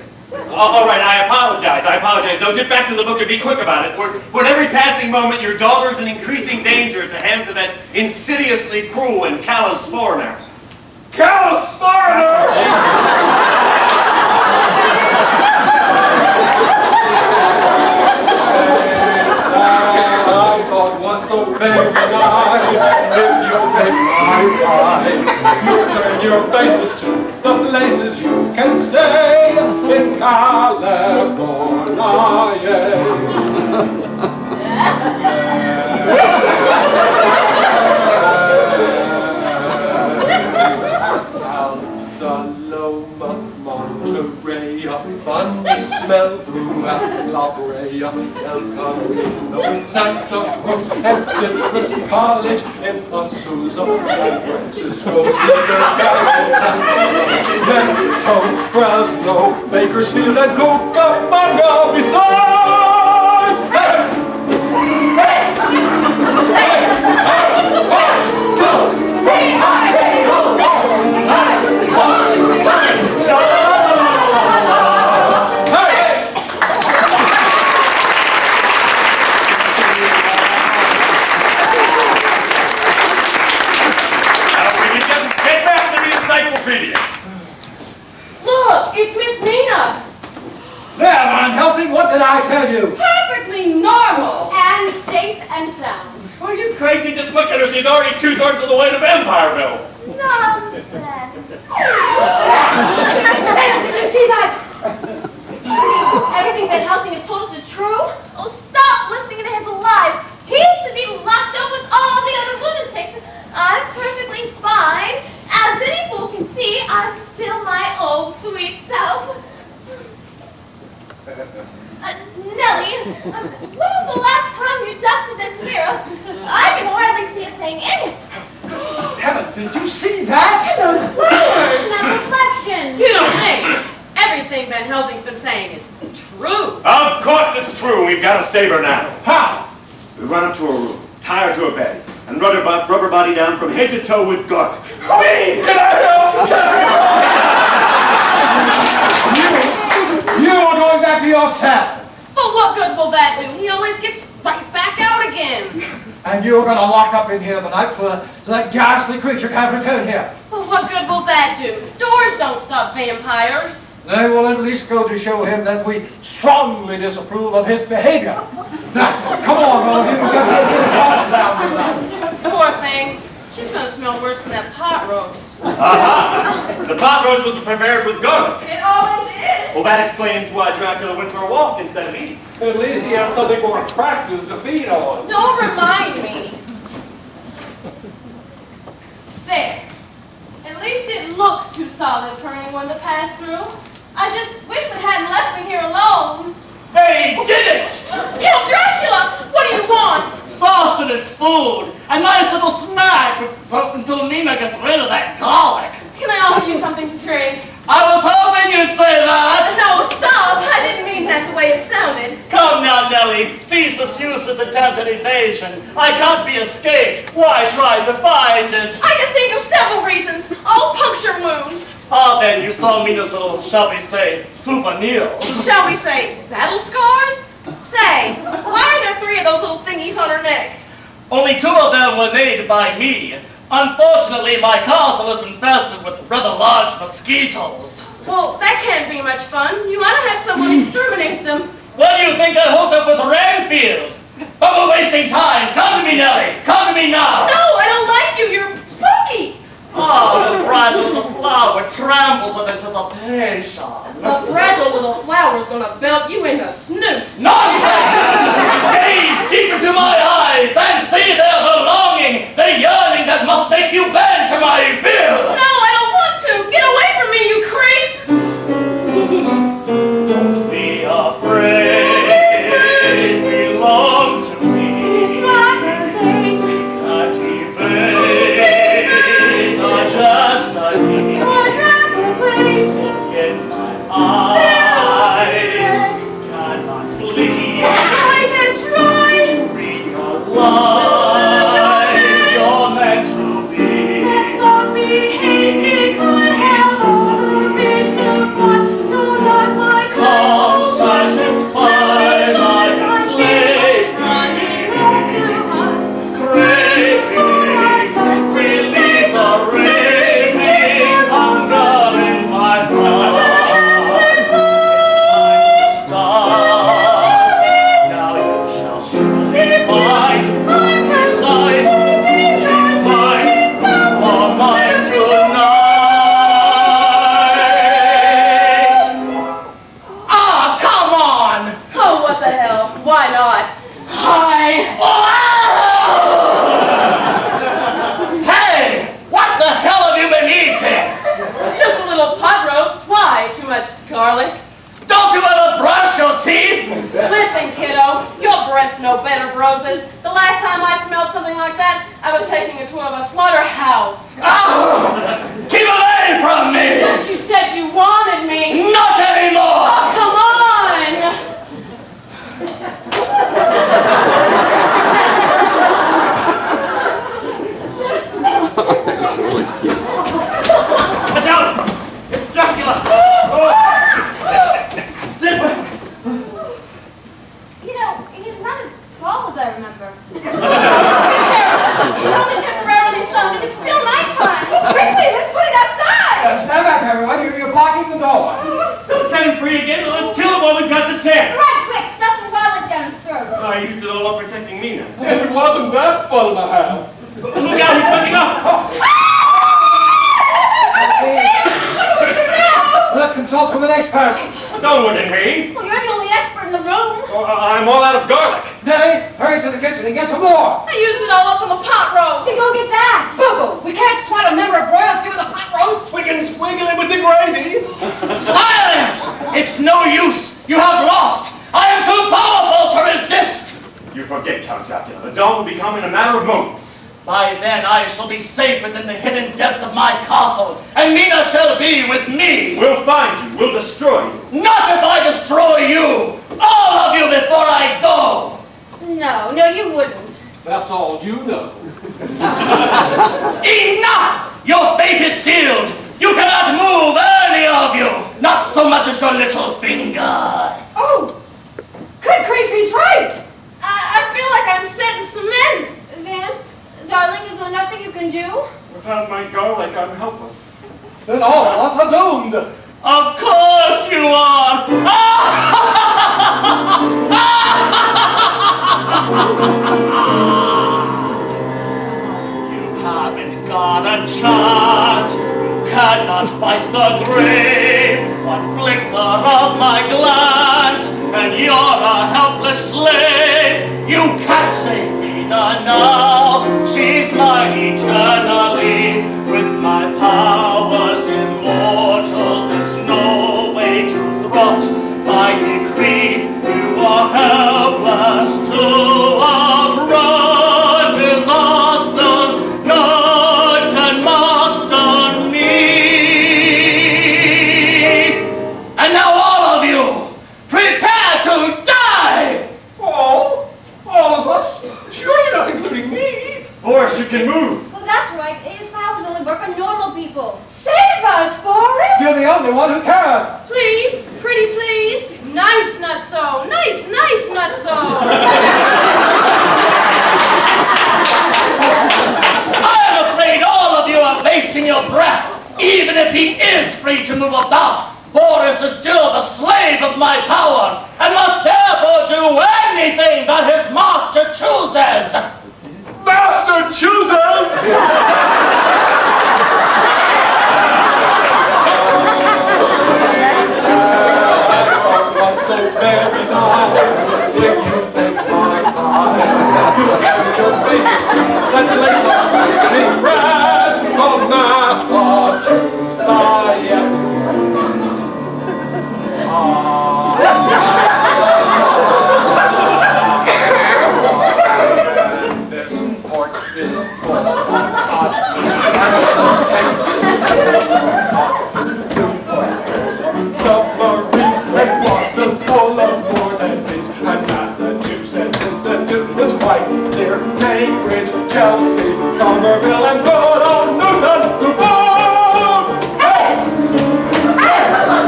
All right, I apologize. Now get back to the book and be quick about it. For at every passing moment, your daughter's in increasing danger at the hands of that insidiously cruel and callous foreigner. Callous foreigner! I thought once so very nice. If you take my pride, you turn your faces to the places you can stay in Saloma, Monterey, funny smell throughout La Brea, El Camino, Santa Cruz, and Citrus College in Azusa, San Francisco's bigger guys, Memento, Fresno, Bakersfield, and Cucamonga besides. Hey! Hey! Hey! Look, it's Miss Nina. There, Van Helsing, what did I tell you? Perfectly normal. And safe and sound. Are you crazy? Just look at her. She's already 2/3 of the way to Vampireville. Nonsense. Sam, did you see that? Everything Van Helsing has told us is true? Oh, stop listening to his lies. He should be locked up with all the other lunatics. I'm perfectly fine. As any fool can see, I'm still my old sweet self. Nellie, when was the last time you dusted this mirror? I can hardly see a thing in it. Heavens, did you see that? Those flowers. That reflection. You don't think everything Van Helsing's been saying is true? Of course it's true. We've got to save her now. How? We run up to her room, tie her to a bed, and rubber body down from head to toe with garlic. You are going back to your cell. But what good will that do? He always gets right back out again. And you're going to lock up in here tonight for that ghastly creature can't return here. Well, what good will that do? Doors don't stop vampires. They will at least go to show him that we strongly disapprove of his behavior. Now, come on, all of you. We've got to get down. Poor thing. She's gonna smell worse than that pot roast. Aha! The pot roast was prepared with garlic. It always is. Well, that explains why Dracula went for a walk instead of eating. At least he had something more attractive to feed on. Don't remind me. There. At least it looks too solid for anyone to pass through. I just wish they hadn't left me here alone. They did it! Kill Dracula! What do you want? Sauce in its food. A nice little snack until Nina gets rid of that garlic. Can I offer you something to drink? I was hoping you'd say that. No, stop! I didn't mean that the way it sounded. Come now, Nellie. Cease this useless attempt at evasion. I can't be escaped. Why try to fight it? I can think of several reasons. All puncture wounds. Ah, then you saw Mina's little, shall we say, souvenirs. Shall we say, battle scars? Say, why are there 3 of those little thingies on her neck? Only 2 of them were made by me. Unfortunately, my castle is infested with rather large mosquitoes. Well, that can't be much fun. You ought to have someone exterminate them. What do you think I hooked up with Ranfield? But we're wasting time. Come to me, Nellie. Come to me now. No, I don't like you. You're spooky. Oh, the fragile little flower trembles with anticipation. The fragile little flower's gonna belt you in the snoot. Nonsense! Gaze deep into my eyes and see their belonging, the yearning that must make you bend to my will. No, I don't want to. Get away from me, you creep. Don't be afraid. They belong to me. Can't evade. Just a need in my eyes, cannot flee. I can try. Realize you're meant to be. Let's not be hasty. I have all the fish to fly. You're not my Come satisfy my enslaved craving, relieve the raving hunger in my heart. It's time to start. Now you shall surely find delight, divine, for mine tonight. Ah, come on! Oh, what the hell? Why not? Hi. Hey! What the hell have you been eating? Just a little pot roast. Why? Too much garlic? Don't you ever brush your teeth? Listen, kiddo, your breasts know better roses. The last time I smelled something like that, I was taking a tour of a slaughterhouse. Ah! Keep away from me! But you said you wanted me. Not anymore! Oh, come on! Watch out! It's Dracula! You know, he's not as tall as I remember. It's only temporarily stoned, and it's still nighttime. Quickly, let's put it outside. Stand back, everyone. You're blocking the door. Don't set him free again, but let's kill him while we've got the chance. Right, quick, stuff some garlic down his throat. I used it all up protecting Mina. And it wasn't that fun to have. Look out, he's cooking up! Let's consult with an expert. Don't look at me. Well, you're the only expert in the room. I'm all out of garlic. Nellie, hurry to the kitchen and get some more. I used it all up on the pot roast. Go get that. BooBoo, we can't sweat a member of royalty with a pot roast. We can squiggle it with the gravy. Silence! It's no use! You have lost! I am too powerful to resist! You forget, Count Dracula. The dawn will be coming in a matter of moments. By then I shall be safe within the hidden depths of my castle, and Mina shall be with me! We'll find you. We'll destroy you. Not if I destroy you! All of you before I go! No, you wouldn't. That's all you know. Enough! Your fate is sealed! You cannot move, any of you! Not so much as your little finger! Oh, good grief, he's right. I feel like I'm set in cement. Van, darling, is there nothing you can do? Without my garlic, I'm helpless. Then all of us are doomed. Of course you are! You haven't not a chance. You cannot fight the grave. One flicker of my glance, and you're a helpless slave. You can't save Mina now. She's mine eternally. With my powers immortal, there's no way to thwart my decree. You are helpless to outrun disaster. None can master me. And now all of you, prepare to die! All of us? Sure you're not including me. Forrest, you can move. Well, that's right. His powers only work on normal people. Save us, Forrest! You're the only one who can. Please, pretty please. Nice nutso. Nice nutso. I'm afraid all of you are wasting your breath. Even if he is free to move about, Boris is still the slave of my power, and must therefore do anything that his master chooses. Master chooses! So very nice, when you take my eye, you have your face that lays up in rats, the master chooses, this port is full of submarines and Boston's full of more than things, and Massachusetts Institute is quite near Cambridge, Chelsea, Somerville, and good old Newton, the boom! Hey! Hey! Hey!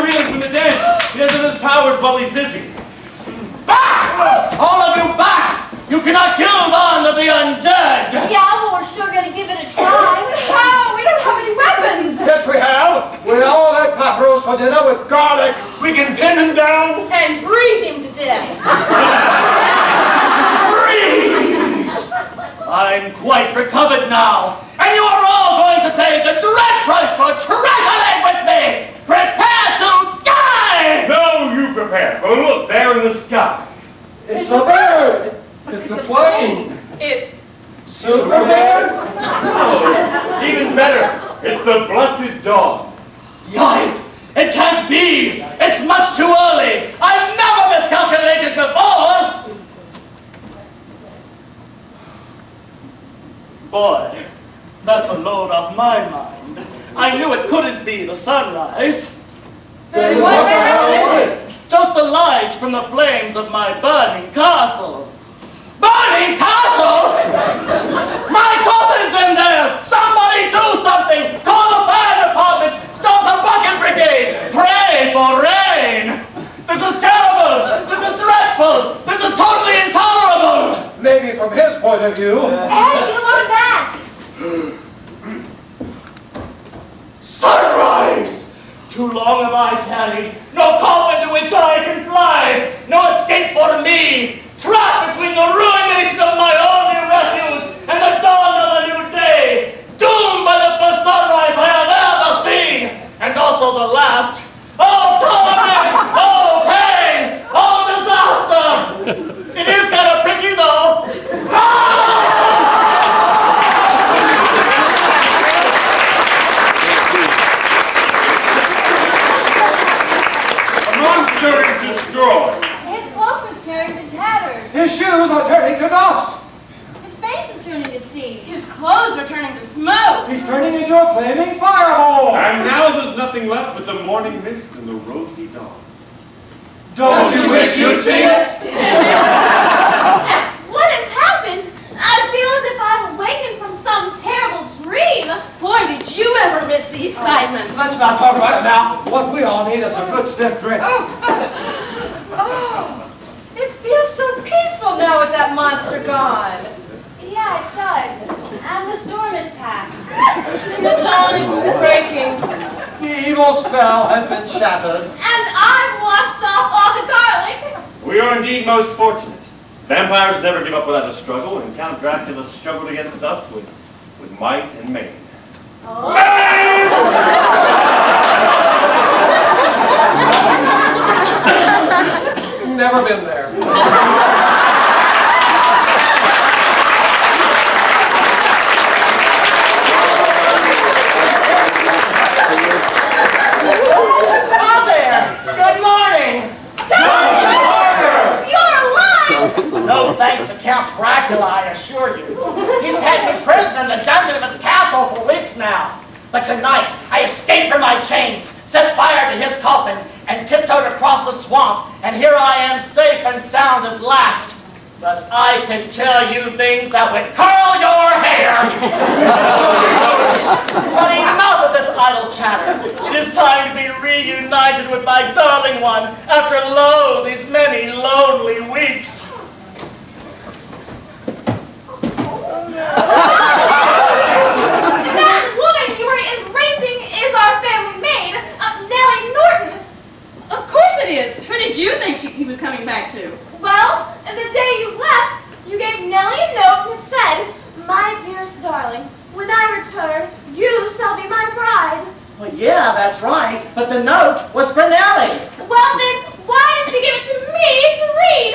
From the dance. He doesn't have his powers while he's dizzy. Back! All of you back! You cannot kill one of the undead! Yeah, well, we're sure gonna give it a try. How? We don't have any weapons! Yes, we have. We all had pot roast for dinner with garlic. We can pin him down. And breathe him to death. Freeze! I'm quite recovered now, and you are all going to pay the direct price for trifling with me! Prepare to die! No, you prepare. Oh, look, there in the sky. It's a bird. It's a plane. It's Superman. Oh, even better. It's the blessed dawn. Yipe! It can't be! It's much too early! I've never miscalculated before! Boy, that's a load off my mind. I knew it couldn't be the sunrise. Then what the hell is it? Just the light from the flames of my burning castle. Burning castle? My coffin's in there! Somebody do something! Call the fire department! Stop the bucket brigade! Pray for rain! This is terrible! This is dreadful! This is totally intolerable! Maybe from his point of view. Hey, get a load of that! Sunrise! Too long have I tarried. No coffin to which I can fly. No escape for me. Trapped between the ruination of my only refuge and the dawn of a new day. Doomed by the first sunrise I have ever seen. And also the last. Oh, torment! Oh, pain! Oh, disaster! It is kind of pretty, though. Monster is destroyed. His cloak was turned to tatters. His shoes are turning to dust. His face is turning to steam. his clothes are turning to smoke. He's turning into a flaming fireball. And now there's nothing left but the morning mist and the rosy dawn. Don't you wish you'd seen it? What has happened? I feel as if I've awakened from some terrible dream. Boy, did you ever miss the excitement. Let's not talk about it now. What we all need is a good stiff drink. Oh, it feels so peaceful now with that monster gone. Yeah, Yeah, it does. And the storm is past. And the dawn is breaking. The evil spell has been shattered. And I've washed off all the garlic. We are indeed most fortunate. Vampires never give up without a struggle, and Count Dracula struggled against us with might and main. Never been there. Oh there! Good morning! You're alive! No thanks to Count Dracula, I assure you. He's had me prisoner in the dungeon of his castle for weeks now. But tonight, I escaped from my chains, set fire to his coffin, and tiptoed across the swamp, and here I am safe and sound at last. But I can tell you things that would curl your hair. But enough of this idle chatter. It is time to be reunited with my darling one after these many lonely weeks. That woman you were embracing is our family maid, Nellie Norton. Of course it is. Who did you think he was coming back to? Well, the day you left, you gave Nellie a note and said, "My dearest darling, when I return, you shall be my bride." Well, yeah, that's right. But the note was for Nellie. Well then, why didn't you give it to me to read?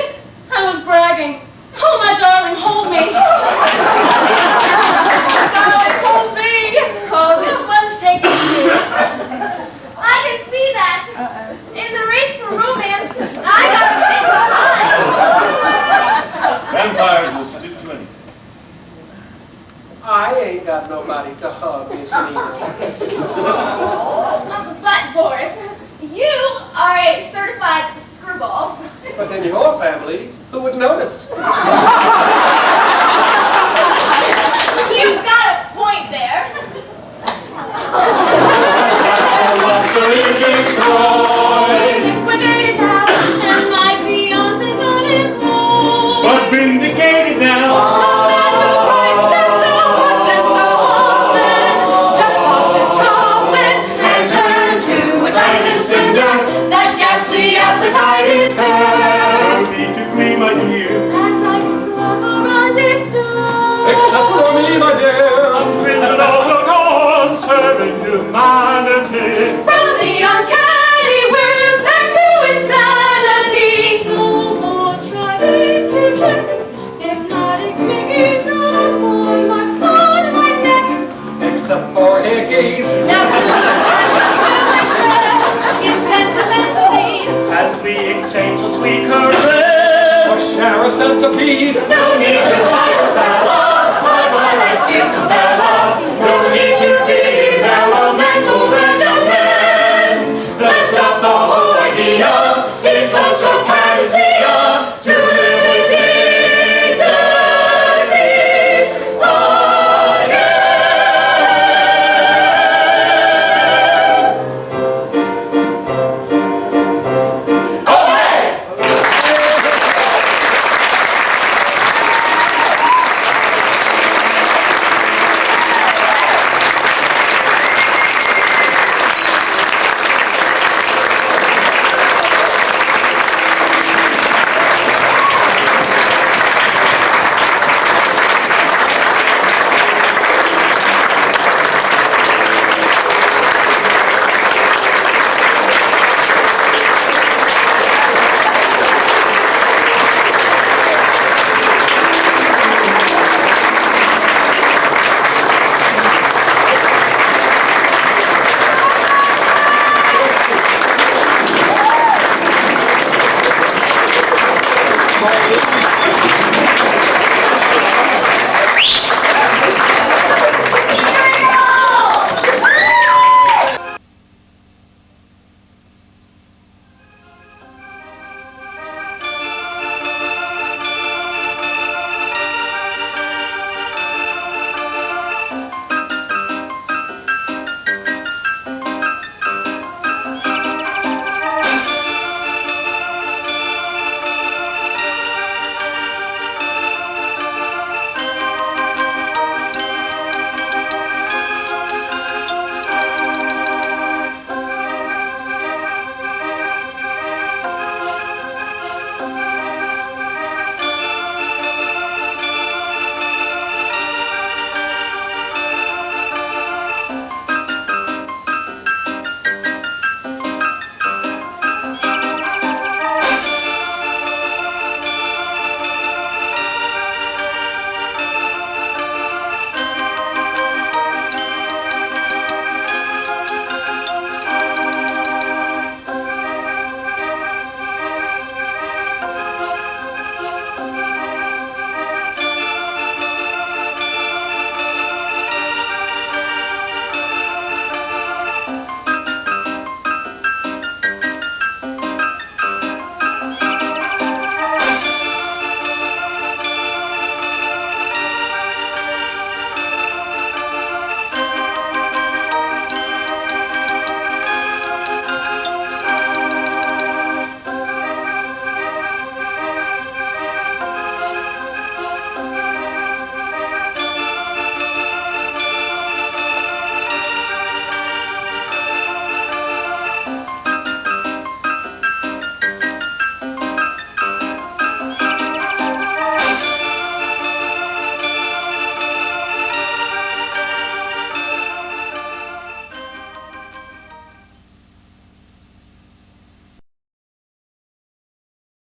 I was bragging. Oh, my darling, hold me. Darling, hold me. Oh, this one's taking me. I can see that. In the race for romance, I gotta pick behind. Vampires will stoop to anything. I ain't got nobody to hug, Miss Nina. But Boris, you are a certified screwball. But in your family, who would notice? You've got a point there. Liquidated now, and my fiance's unemployed. But vindicated now. No need to flee, my dear. And I can slumber on this door. Except for me, my dear. Unspinning all the gods, serving humanity. From the uncanny we're back to insanity. No more striving to check. Hypnotic Mickey's on board, marks on my neck. Except for Hickeys. Now passions will express in sentimental need. As we exchange a sweet caress. Or share a centipede. No need to